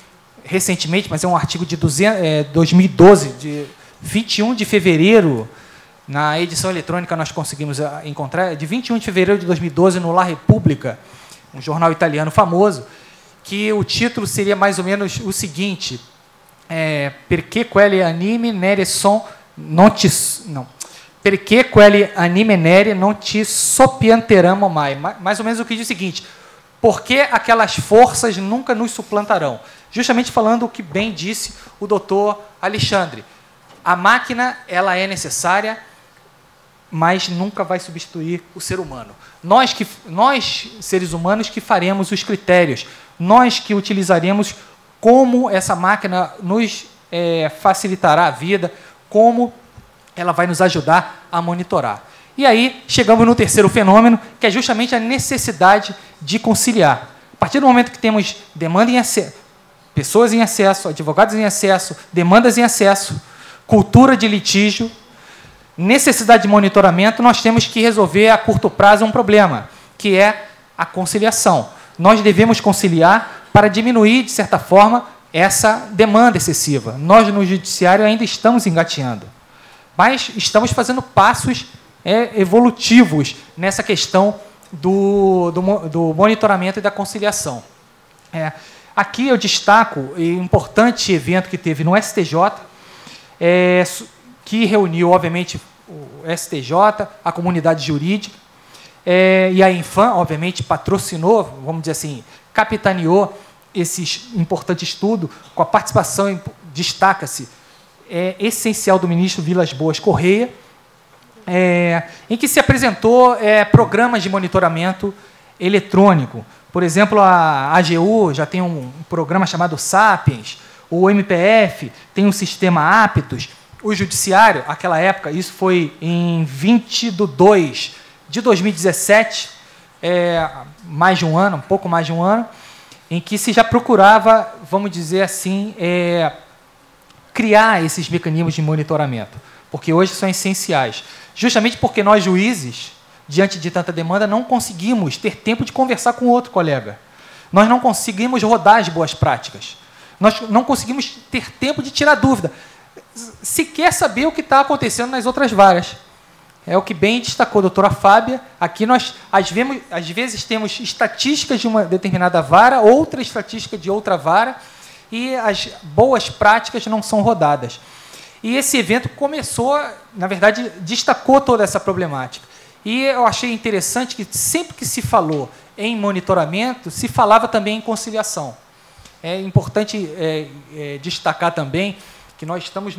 recentemente, mas é um artigo de 2012, de 21 de fevereiro, na edição eletrônica nós conseguimos encontrar, de 21 de fevereiro de 2012, no La Repubblica, um jornal italiano famoso, que o título seria mais ou menos o seguinte: Perché quelli anime nere son non ti... Não. Perché quelli anime nere non ti soppianteranno mai. Mais ou menos o que diz o seguinte: porque aquelas forças nunca nos suplantarão. Justamente falando o que bem disse o doutor Alexandre. A máquina, ela é necessária, mas nunca vai substituir o ser humano. Nós, seres humanos, que faremos os critérios. Nós que utilizaremos como essa máquina nos facilitará a vida, como ela vai nos ajudar a monitorar. E aí, chegamos no terceiro fenômeno, que é justamente a necessidade de conciliar. A partir do momento que temos demanda em acesso, pessoas em acesso, advogados em acesso, demandas em acesso, cultura de litígio, necessidade de monitoramento, nós temos que resolver a curto prazo um problema, que é a conciliação. Nós devemos conciliar para diminuir, de certa forma, essa demanda excessiva. Nós, no judiciário, ainda estamos engateando, mas estamos fazendo passos evolutivos nessa questão do monitoramento e da conciliação. Aqui eu destaco um importante evento que teve no STJ, que reuniu, obviamente, o STJ, a comunidade jurídica, e a Infam, obviamente, patrocinou, vamos dizer assim, capitaneou esse importante estudo, com a participação, destaca-se, essencial do ministro Vilas Boas Correia, em que se apresentou programas de monitoramento eletrônico. Por exemplo, a AGU já tem um programa chamado Sapiens, o MPF tem um sistema Aptos, o Judiciário, naquela época, isso foi em 20/2 de 2017, mais de um ano, um pouco mais de um ano, em que se já procurava, vamos dizer assim, criar esses mecanismos de monitoramento, porque hoje são essenciais. Justamente porque nós, juízes, diante de tanta demanda, não conseguimos ter tempo de conversar com outro colega. Nós não conseguimos rodar as boas práticas. Nós não conseguimos ter tempo de tirar dúvida. Sequer saber o que está acontecendo nas outras varas. É o que bem destacou a doutora Fábia. Aqui nós, às vezes, temos estatísticas de uma determinada vara, outra estatística de outra vara, e as boas práticas não são rodadas. E esse evento começou, na verdade, destacou toda essa problemática. E eu achei interessante que sempre que se falou em monitoramento, se falava também em conciliação. É importante destacar também que nós estamos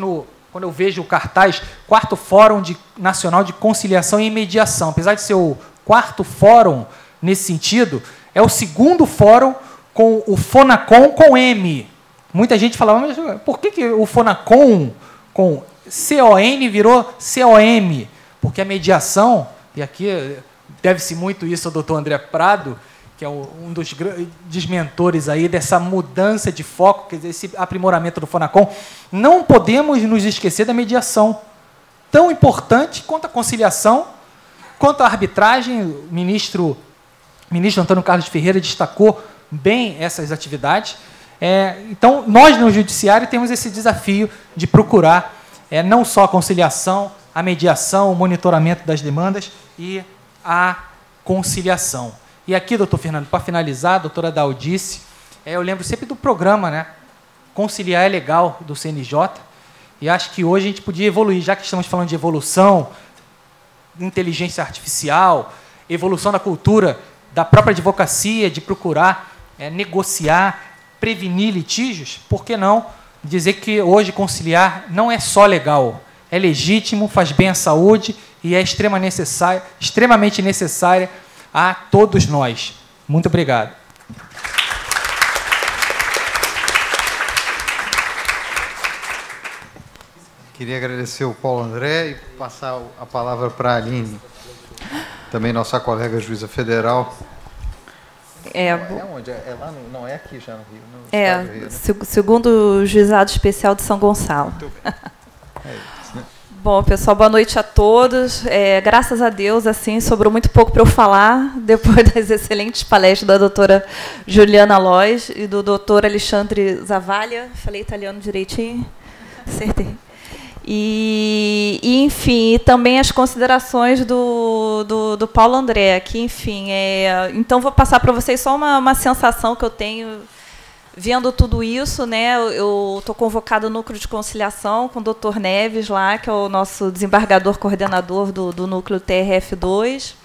quando eu vejo o cartaz, 4º Fórum Nacional de Conciliação e Mediação. Apesar de ser o 4º fórum nesse sentido, é o 2º fórum com o Fonacom com M. Muita gente falava, mas por que o Fonacom com CON virou COM? Porque a mediação, e aqui deve-se muito isso ao doutor André Prado, que é um dos grandes mentores aí dessa mudança de foco, quer dizer, esse aprimoramento do Fonacom. Não podemos nos esquecer da mediação, tão importante quanto a conciliação, quanto a arbitragem. O ministro Antônio Carlos Ferreira destacou bem essas atividades. Então, nós no Judiciário temos esse desafio de procurar não só a conciliação, a mediação, o monitoramento das demandas e a conciliação. E aqui, doutor Fernando, para finalizar, a doutora Daldice, eu lembro sempre do programa, né? Conciliar é Legal, do CNJ, e acho que hoje a gente podia evoluir, já que estamos falando de evolução, inteligência artificial, evolução da cultura, da própria advocacia, de procurar negociar, prevenir litígios, por que não dizer que hoje conciliar não é só legal, é legítimo, faz bem à saúde e é extremamente necessária a todos nós. Muito obrigado. Queria agradecer o Paulo André e passar a palavra para a Aline, também nossa colega juíza federal. Onde? Lá não é aqui já no Rio? No Rio, né? Segundo o Juizado Especial de São Gonçalo. Isso, né? Bom, pessoal, boa noite a todos. Graças a Deus, assim, sobrou muito pouco para eu falar, depois das excelentes palestras da doutora Juliana Lois e do doutor Alexandre Zavalha. Falei italiano direitinho? Acertei. Enfim, também as considerações do Paulo André, que, enfim, então vou passar para vocês só uma sensação que eu tenho vendo tudo isso, né? Eu estou convocada no Núcleo de Conciliação com o Dr. Neves lá, que é o nosso desembargador coordenador do Núcleo TRF2.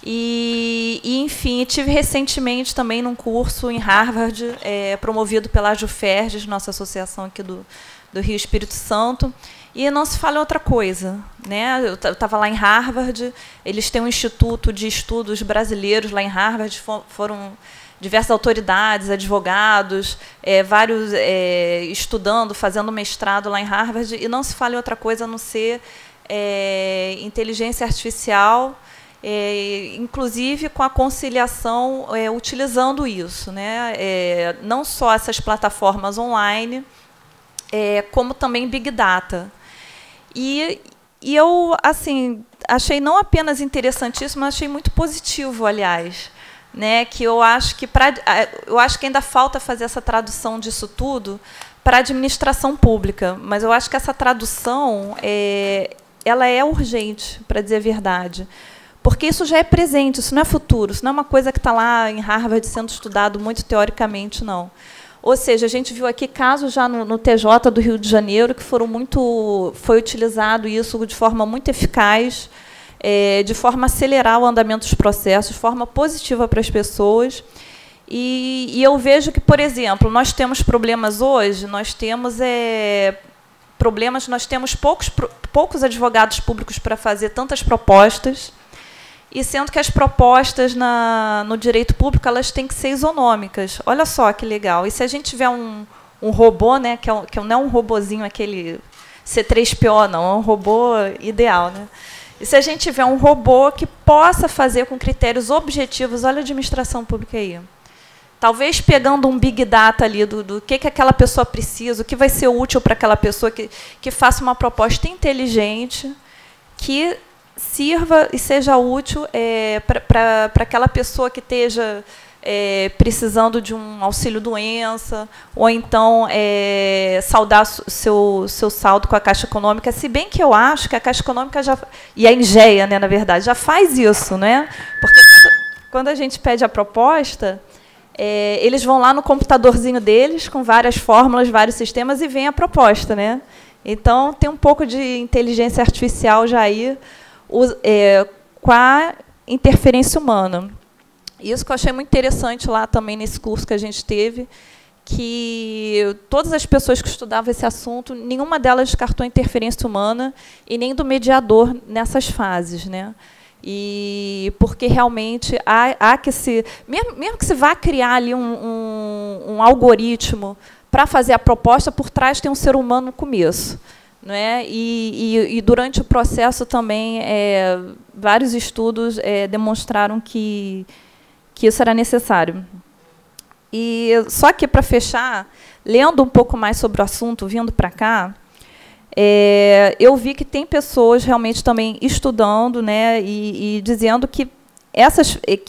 Enfim, tive recentemente também num curso em Harvard, promovido pela Juferges, nossa associação aqui do Rio Espírito Santo. E não se fala em outra coisa, né? Eu estava lá em Harvard, eles têm um instituto de estudos brasileiros lá em Harvard, foram diversas autoridades, advogados, vários estudando, fazendo mestrado lá em Harvard, e não se fala em outra coisa a não ser inteligência artificial, inclusive com a conciliação, utilizando isso, né? Não só essas plataformas online, como também Big Data. E eu, assim, achei não apenas interessantíssimo, mas achei muito positivo, aliás, né, que eu acho que ainda falta fazer essa tradução disso tudo para a administração pública, mas eu acho que essa tradução ela é urgente, para dizer a verdade, porque isso já é presente, isso não é futuro, isso não é uma coisa que está lá em Harvard sendo estudado muito teoricamente, não. Ou seja, a gente viu aqui casos já no TJ do Rio de Janeiro que foi utilizado isso de forma muito eficaz, de forma a acelerar o andamento dos processos, de forma positiva para as pessoas. E eu vejo que, por exemplo, nós temos problemas hoje, nós temos poucos advogados públicos para fazer tantas propostas, e sendo que as propostas no direito público elas têm que ser isonômicas. Olha só que legal. E se a gente tiver um robô, né, que não é um robozinho aquele C3PO, não, é um robô ideal, né? E se a gente tiver um robô que possa fazer com critérios objetivos, olha a administração pública aí. Talvez pegando um Big Data ali do que aquela pessoa precisa, o que vai ser útil para aquela pessoa, que faça uma proposta inteligente, que sirva e seja útil para aquela pessoa que esteja precisando de um auxílio-doença, ou então saldar seu saldo com a Caixa Econômica, se bem que eu acho que a Caixa Econômica e a Engea, né, na verdade, já faz isso, né? Porque quando a gente pede a proposta, eles vão lá no computadorzinho deles, com várias fórmulas, vários sistemas, e vem a proposta, né? Então, tem um pouco de inteligência artificial já aí, com a interferência humana. Isso que eu achei muito interessante lá também nesse curso que a gente teve, que todas as pessoas que estudavam esse assunto, nenhuma delas descartou a interferência humana e nem do mediador nessas fases, né? E porque realmente há que mesmo que se vá criar ali um algoritmo para fazer a proposta, por trás tem um ser humano no começo. Né? E durante o processo também, vários estudos demonstraram que isso era necessário. E só que, para fechar, lendo um pouco mais sobre o assunto, vindo para cá, eu vi que tem pessoas realmente também estudando, né, e dizendo que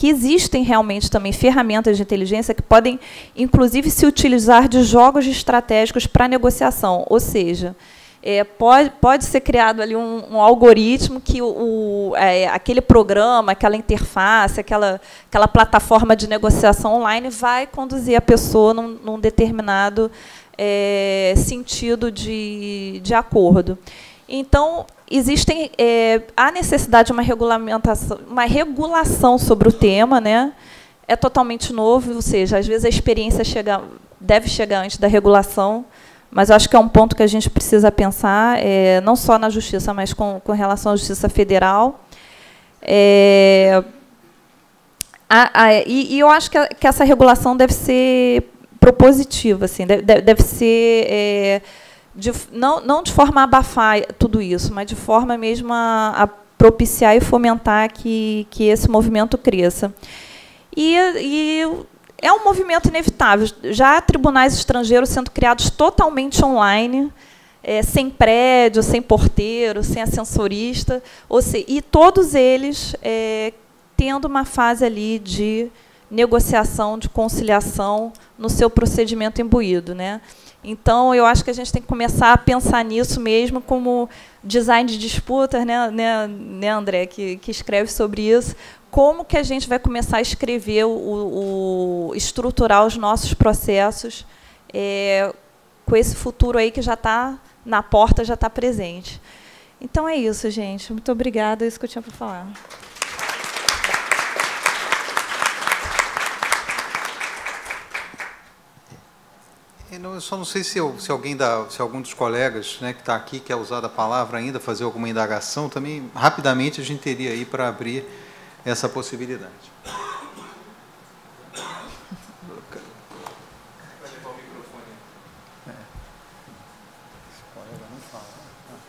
existem realmente também ferramentas de inteligência que podem, inclusive, se utilizar de jogos estratégicos para negociação, ou seja, pode ser criado ali um algoritmo que aquele programa, aquela interface, aquela plataforma de negociação online vai conduzir a pessoa num determinado sentido de acordo. Então, há necessidade de uma regulação sobre o tema, né? É totalmente novo, ou seja, às vezes a experiência deve chegar antes da regulação, mas acho que é um ponto que a gente precisa pensar, não só na justiça, mas com relação à justiça federal. E eu acho que essa regulação deve ser propositiva, assim, deve ser não de forma a abafar tudo isso, mas de forma mesmo a propiciar e fomentar que esse movimento cresça. E é um movimento inevitável. Já há tribunais estrangeiros sendo criados totalmente online, sem prédio, sem porteiro, sem ascensorista, e todos eles tendo uma fase ali de negociação, de conciliação no seu procedimento imbuído, né? Então, eu acho que a gente tem que começar a pensar nisso mesmo como design de disputas, né, André, que escreve sobre isso. Como que a gente vai começar a escrever, estruturar os nossos processos com esse futuro aí que já está na porta, já está presente. Então, é isso, gente. Muito obrigada. É isso que eu tinha para falar. Eu só não sei se algum dos colegas, né, que está aqui quer usar da palavra ainda, fazer alguma indagação, também rapidamente a gente teria aí para abrir essa possibilidade. Vai levar o microfone. Esse colega não fala.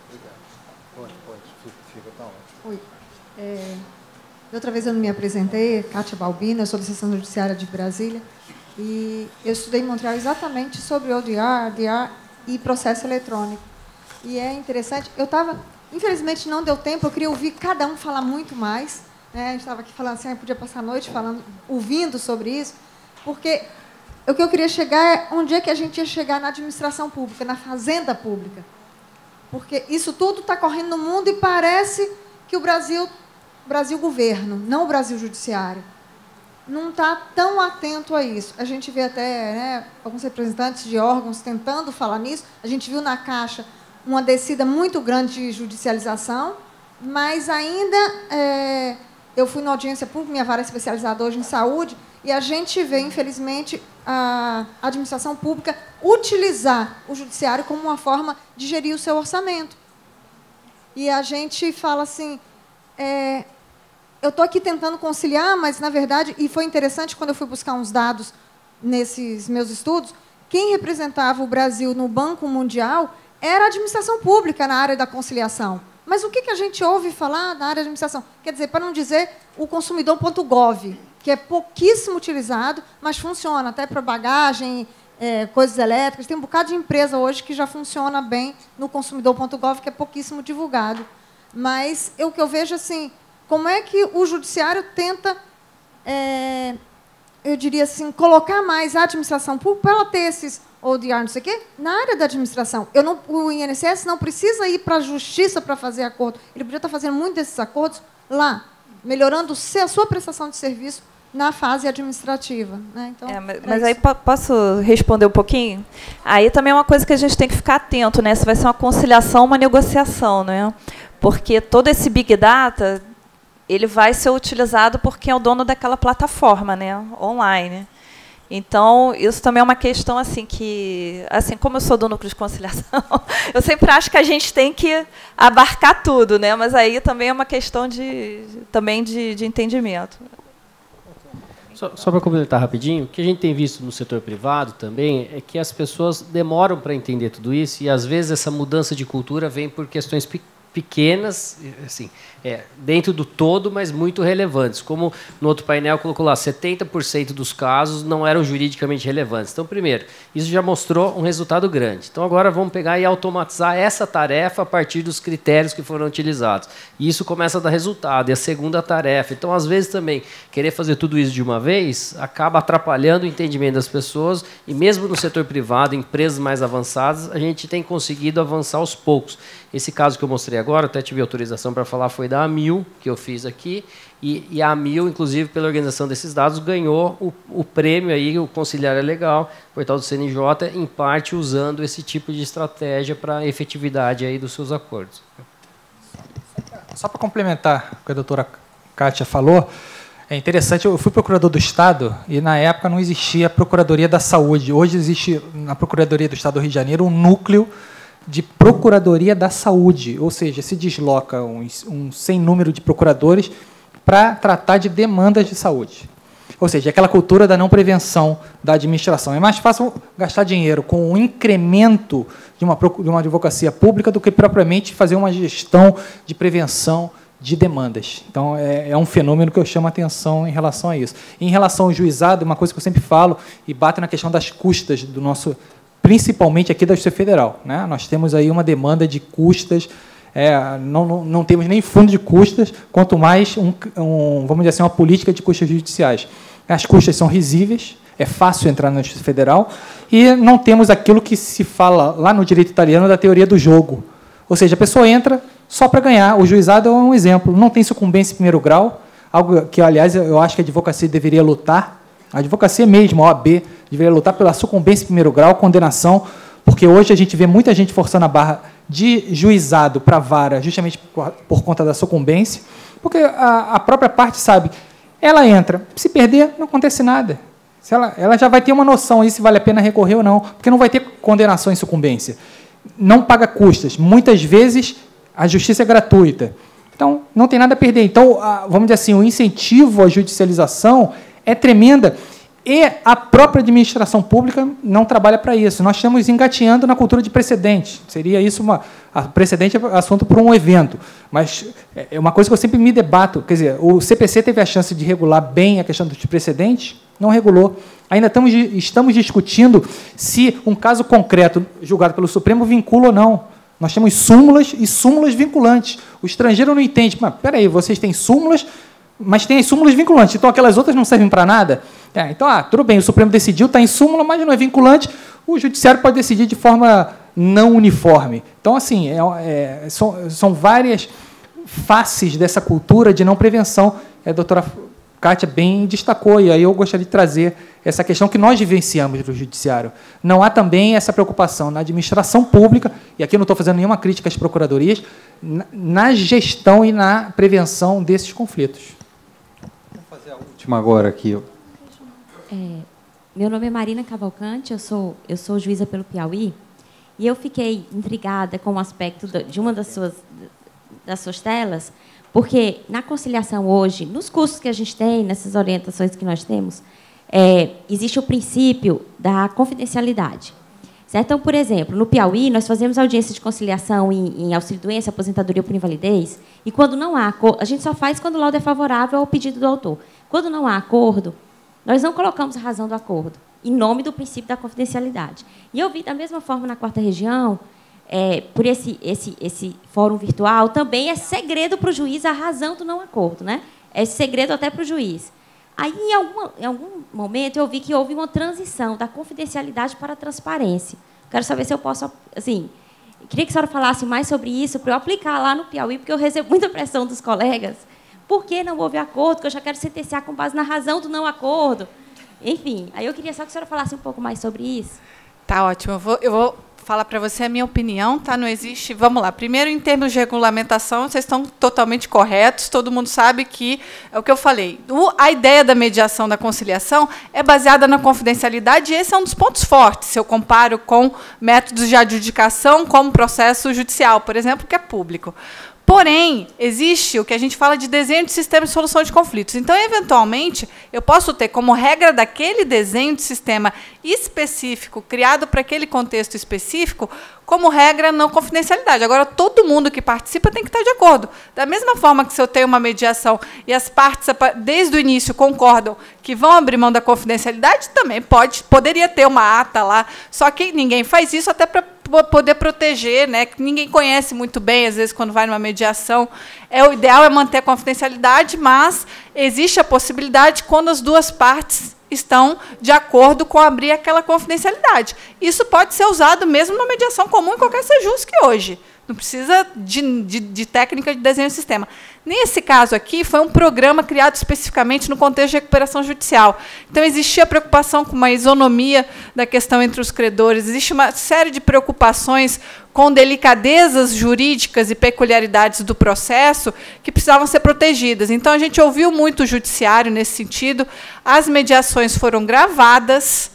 Obrigado. Pode, fica, tá ótimo. Oi. Outra vez eu não me apresentei, Kátia Balbino, eu sou da Seção Judiciária de Brasília. E eu estudei em Montreal exatamente sobre ODR, DR e processo eletrônico. E é interessante, infelizmente não deu tempo, eu queria ouvir cada um falar muito mais, né? A gente estava aqui falando assim, eu podia passar a noite ouvindo sobre isso, porque o que eu queria chegar é onde é que a gente ia chegar na administração pública, na fazenda pública. Porque isso tudo está correndo no mundo e parece que o Brasil governo, não o Brasil judiciário, não está tão atento a isso. A gente vê até, né, alguns representantes de órgãos tentando falar nisso. A gente viu na Caixa uma descida muito grande de judicialização, mas ainda eu fui na audiência pública, minha vara é especializada hoje em saúde, e a gente vê, infelizmente, a administração pública utilizar o judiciário como uma forma de gerir o seu orçamento. E a gente fala assim... eu estou aqui tentando conciliar, mas, na verdade, e foi interessante quando eu fui buscar uns dados nesses meus estudos, quem representava o Brasil no Banco Mundial era a administração pública na área da conciliação. Mas o que a gente ouve falar na área da administração? Quer dizer, para não dizer o consumidor.gov, que é pouquíssimo utilizado, mas funciona até para bagagem, coisas elétricas. Tem um bocado de empresa hoje que já funciona bem no consumidor.gov, que é pouquíssimo divulgado. Mas o que eu vejo assim... Como é que o judiciário tenta, eu diria assim, colocar mais a administração pública para ela ter esses ODR, não sei o quê, na área da administração? O INSS não precisa ir para a justiça para fazer acordo. Ele podia estar fazendo muitos desses acordos lá, melhorando a sua prestação de serviço na fase administrativa, né? Então, mas aí posso responder um pouquinho? Aí também é uma coisa que a gente tem que ficar atento, né? Se vai ser uma conciliação, uma negociação, né? Porque todo esse Big Data... ele vai ser utilizado por quem é o dono daquela plataforma, né, online. Então, isso também é uma questão assim que, assim como eu sou do núcleo de conciliação, eu sempre acho que a gente tem que abarcar tudo, né, mas aí também é uma questão de entendimento. Só para complementar rapidinho, o que a gente tem visto no setor privado também é que as pessoas demoram para entender tudo isso e, às vezes, essa mudança de cultura vem por questões pequenas, assim, dentro do todo, mas muito relevantes. Como no outro painel colocou lá, 70% dos casos não eram juridicamente relevantes. Então, primeiro, isso já mostrou um resultado grande. Então, agora vamos pegar e automatizar essa tarefa a partir dos critérios que foram utilizados. E isso começa a dar resultado. E a segunda tarefa. Então, às vezes, também, querer fazer tudo isso de uma vez acaba atrapalhando o entendimento das pessoas. E mesmo no setor privado, em empresas mais avançadas, a gente tem conseguido avançar aos poucos. Esse caso que eu mostrei agora, até tive autorização para falar, foi da AMIL, que eu fiz aqui, e a AMIL, inclusive, pela organização desses dados, ganhou o prêmio, aí, o Conciliar é Legal, portal do CNJ, em parte usando esse tipo de estratégia para a efetividade aí dos seus acordos. Só para complementar o que a doutora Kátia falou, é interessante, eu fui procurador do Estado e, na época, não existia a Procuradoria da Saúde. Hoje existe, na Procuradoria do Estado do Rio de Janeiro, um núcleo de Procuradoria da Saúde, ou seja, se desloca um sem número de procuradores para tratar de demandas de saúde. Ou seja, aquela cultura da não prevenção da administração. É mais fácil gastar dinheiro com o incremento de uma advocacia pública do que propriamente fazer uma gestão de prevenção de demandas. Então, é um fenômeno que eu chamo a atenção em relação a isso. Em relação ao juizado, uma coisa que eu sempre falo, e bato na questão das custas do nosso principalmente aqui da Justiça Federal, né? Nós temos aí uma demanda de custas, não temos nem fundo de custas, quanto mais, vamos dizer assim, uma política de custas judiciais. As custas são risíveis, é fácil entrar na Justiça Federal, e não temos aquilo que se fala lá no direito italiano da teoria do jogo. Ou seja, a pessoa entra só para ganhar. O juizado é um exemplo. Não tem sucumbência em primeiro grau, algo que, aliás, eu acho que a advocacia deveria lutar. A advocacia mesmo, a OAB, deveria lutar pela sucumbência em primeiro grau, condenação, porque hoje a gente vê muita gente forçando a barra de juizado para vara, justamente por conta da sucumbência, porque a própria parte sabe, ela entra, se perder, não acontece nada. Ela já vai ter uma noção aí se vale a pena recorrer ou não, porque não vai ter condenação em sucumbência. Não paga custas. Muitas vezes, a justiça é gratuita. Então, não tem nada a perder. Então, vamos dizer assim, o incentivo à judicialização é tremenda e a própria administração pública não trabalha para isso. Nós estamos engateando na cultura de precedente. Seria isso precedente é assunto para um evento. Mas é uma coisa que eu sempre me debato. Quer dizer, o CPC teve a chance de regular bem a questão dos precedentes, não regulou. Ainda estamos discutindo se um caso concreto julgado pelo Supremo vincula ou não. Nós temos súmulas e súmulas vinculantes. O estrangeiro não entende. Mas, espera aí, vocês têm súmulas, mas tem as súmulas vinculantes, então aquelas outras não servem para nada? Então, tudo bem, o Supremo decidiu, está em súmula, mas não é vinculante, o Judiciário pode decidir de forma não uniforme. Então, assim, são várias faces dessa cultura de não prevenção. A doutora Kátia bem destacou, e aí eu gostaria de trazer essa questão que nós vivenciamos no Judiciário. Não há também essa preocupação na administração pública, e aqui não estou fazendo nenhuma crítica às procuradorias, na gestão e na prevenção desses conflitos. Vou fazer a última agora aqui. Meu nome é Marina Cavalcante, eu sou juíza pelo Piauí, e eu fiquei intrigada com o aspecto de uma das suas telas, porque na conciliação hoje, nos cursos que a gente tem, nessas orientações que nós temos, existe o princípio da confidencialidade. Certo? Então, por exemplo, no Piauí, nós fazemos audiência de conciliação em auxílio-doença, aposentadoria por invalidez, e quando não há acordo, a gente só faz quando o laudo é favorável ao pedido do autor. Quando não há acordo, nós não colocamos a razão do acordo, em nome do princípio da confidencialidade. E eu vi, da mesma forma, na 4ª Região, por esse fórum virtual, também é segredo para o juiz a razão do não acordo, né? É segredo até para o juiz. Aí, em algum momento, eu vi que houve uma transição da confidencialidade para a transparência. Quero saber se eu posso... Assim, queria que a senhora falasse mais sobre isso, para eu aplicar lá no Piauí, porque eu recebo muita pressão dos colegas. Por que não houve acordo? Que eu já quero sentenciar com base na razão do não acordo. Enfim, aí eu queria só que a senhora falasse um pouco mais sobre isso. Tá ótimo. Eu vou falar para você a minha opinião, tá? Não existe... Vamos lá. Primeiro, em termos de regulamentação, vocês estão totalmente corretos. Todo mundo sabe que é o que eu falei. A ideia da mediação, da conciliação, é baseada na confidencialidade, e esse é um dos pontos fortes, se eu comparo com métodos de adjudicação, como processo judicial, por exemplo, que é público. Porém, existe o que a gente fala de desenho de sistema de solução de conflitos. Então, eventualmente, eu posso ter como regra daquele desenho de sistema específico, criado para aquele contexto específico, como regra não confidencialidade. Agora, todo mundo que participa tem que estar de acordo. Da mesma forma que se eu tenho uma mediação e as partes, desde o início, concordam que vão abrir mão da confidencialidade, também poderia ter uma ata lá. Só que ninguém faz isso até para poder proteger, né? Ninguém conhece muito bem, às vezes, quando vai numa mediação. O ideal é manter a confidencialidade, mas existe a possibilidade quando as duas partes estão de acordo com abrir aquela confidencialidade. Isso pode ser usado mesmo na mediação comum em qualquer sejusc hoje. Não precisa de técnica de desenho de sistema. Nesse caso aqui, foi um programa criado especificamente no contexto de recuperação judicial. Então, existia preocupação com uma isonomia da questão entre os credores, existe uma série de preocupações com delicadezas jurídicas e peculiaridades do processo que precisavam ser protegidas. Então, a gente ouviu muito o judiciário nesse sentido. As mediações foram gravadas,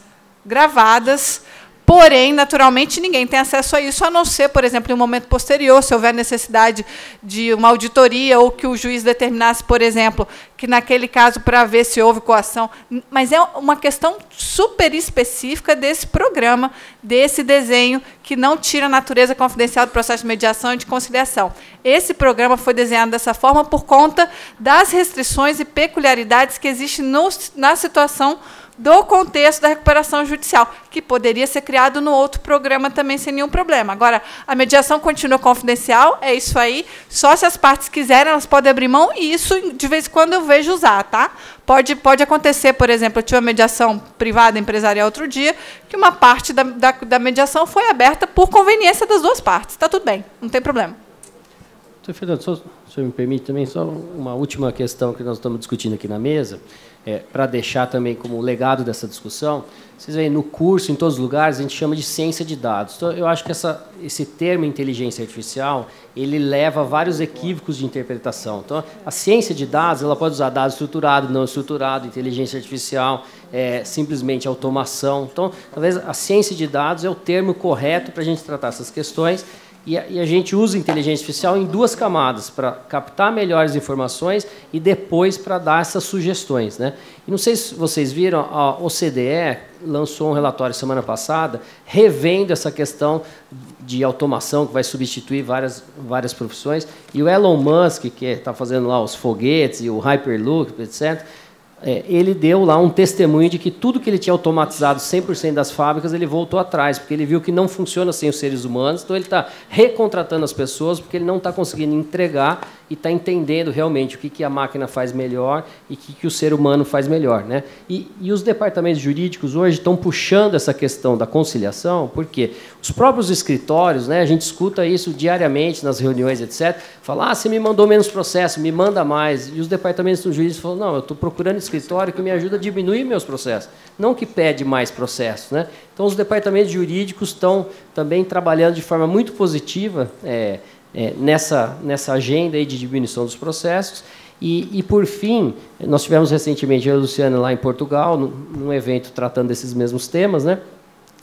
porém, naturalmente, ninguém tem acesso a isso, a não ser, por exemplo, em um momento posterior, se houver necessidade de uma auditoria ou que o juiz determinasse, por exemplo, que naquele caso, para ver se houve coação, mas é uma questão super específica desse programa, desse desenho, que não tira a natureza confidencial do processo de mediação e de conciliação. Esse programa foi desenhado dessa forma por conta das restrições e peculiaridades que existem na situação do contexto da recuperação judicial, que poderia ser criado no outro programa também sem nenhum problema. Agora, a mediação continua confidencial, é isso aí, só se as partes quiserem, elas podem abrir mão, e isso, de vez em quando, eu vejo usar, tá? Pode acontecer, por exemplo, eu tive uma mediação privada empresarial outro dia, que uma parte da mediação foi aberta por conveniência das duas partes. Está tudo bem, não tem problema. Doutor Fernando, se o senhor me permite também, só uma última questão que nós estamos discutindo aqui na mesa, para deixar também como legado dessa discussão. Vocês veem, no curso, em todos os lugares, a gente chama de ciência de dados. Então, eu acho que esse termo inteligência artificial, ele leva a vários equívocos de interpretação. Então, a ciência de dados, ela pode usar dado estruturado, não estruturado, inteligência artificial, simplesmente automação. Então, talvez a ciência de dados é o termo correto para a gente tratar essas questões. E a gente usa inteligência artificial em duas camadas, para captar melhores informações e depois para dar essas sugestões, né? E não sei se vocês viram, a OCDE lançou um relatório semana passada revendo essa questão de automação que vai substituir várias profissões. E o Elon Musk, que está fazendo lá os foguetes e o Hyperloop, etc., ele deu lá um testemunho de que tudo que ele tinha automatizado 100% das fábricas, ele voltou atrás, porque ele viu que não funciona sem os seres humanos, então ele está recontratando as pessoas, porque ele não está conseguindo entregar e está entendendo realmente o que a máquina faz melhor e o que o ser humano faz melhor, né? E os departamentos jurídicos hoje estão puxando essa questão da conciliação, porque os próprios escritórios, né, a gente escuta isso diariamente nas reuniões, etc., fala, você me mandou menos processo, me manda mais. E os departamentos jurídicos falam, não, eu estou procurando escritório que me ajuda a diminuir meus processos, não que pede mais processos, né? Então, os departamentos jurídicos estão também trabalhando de forma muito positiva nessa agenda aí de diminuição dos processos. E, por fim, nós tivemos recentemente a Luciana lá em Portugal, num evento tratando desses mesmos temas, né?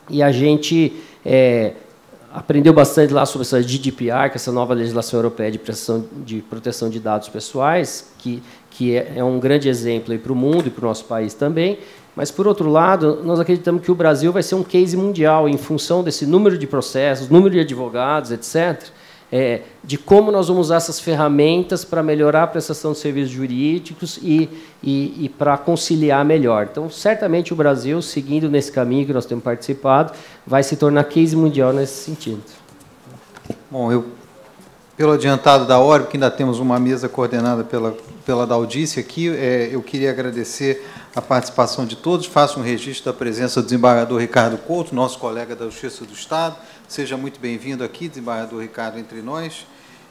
E a gente aprendeu bastante lá sobre essa GDPR, que é essa nova legislação europeia de proteção de dados pessoais, que é um grande exemplo para o mundo e para o nosso país também. Mas, por outro lado, nós acreditamos que o Brasil vai ser um case mundial em função desse número de processos, número de advogados, etc., de como nós vamos usar essas ferramentas para melhorar a prestação de serviços jurídicos e para conciliar melhor. Então, certamente, o Brasil, seguindo nesse caminho que nós temos participado, vai se tornar case mundial nesse sentido. Bom, pelo adiantado da hora, porque ainda temos uma mesa coordenada pela Daudice aqui, eu queria agradecer a participação de todos. Faço um registro da presença do desembargador Ricardo Couto, nosso colega da Justiça do Estado. Seja muito bem-vindo aqui, desembargador Ricardo, entre nós.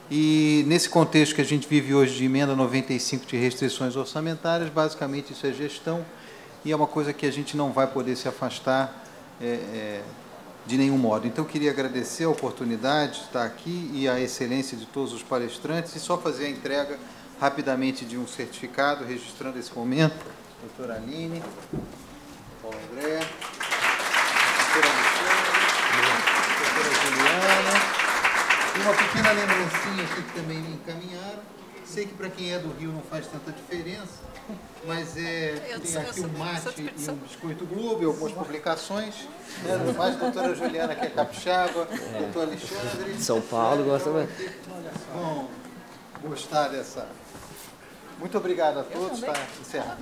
E, nesse contexto que a gente vive hoje de emenda 95 de restrições orçamentárias, basicamente isso é gestão, e é uma coisa que a gente não vai poder se afastar de nenhum modo. Então, eu queria agradecer a oportunidade de estar aqui e a excelência de todos os palestrantes, e só fazer a entrega rapidamente de um certificado, registrando esse momento. Doutora Aline, Paulo André, doutora Juliana, e uma pequena lembrancinha aqui que também me encaminharam. Sei que para quem é do Rio não faz tanta diferença, mas tem aqui um mate e um biscoito Globo e algumas publicações. Mais a doutora Juliana, que é capixaba, doutor Alexandre. São Paulo gosta mais. Bom, gostar dessa. Muito obrigado a todos. Está encerrado.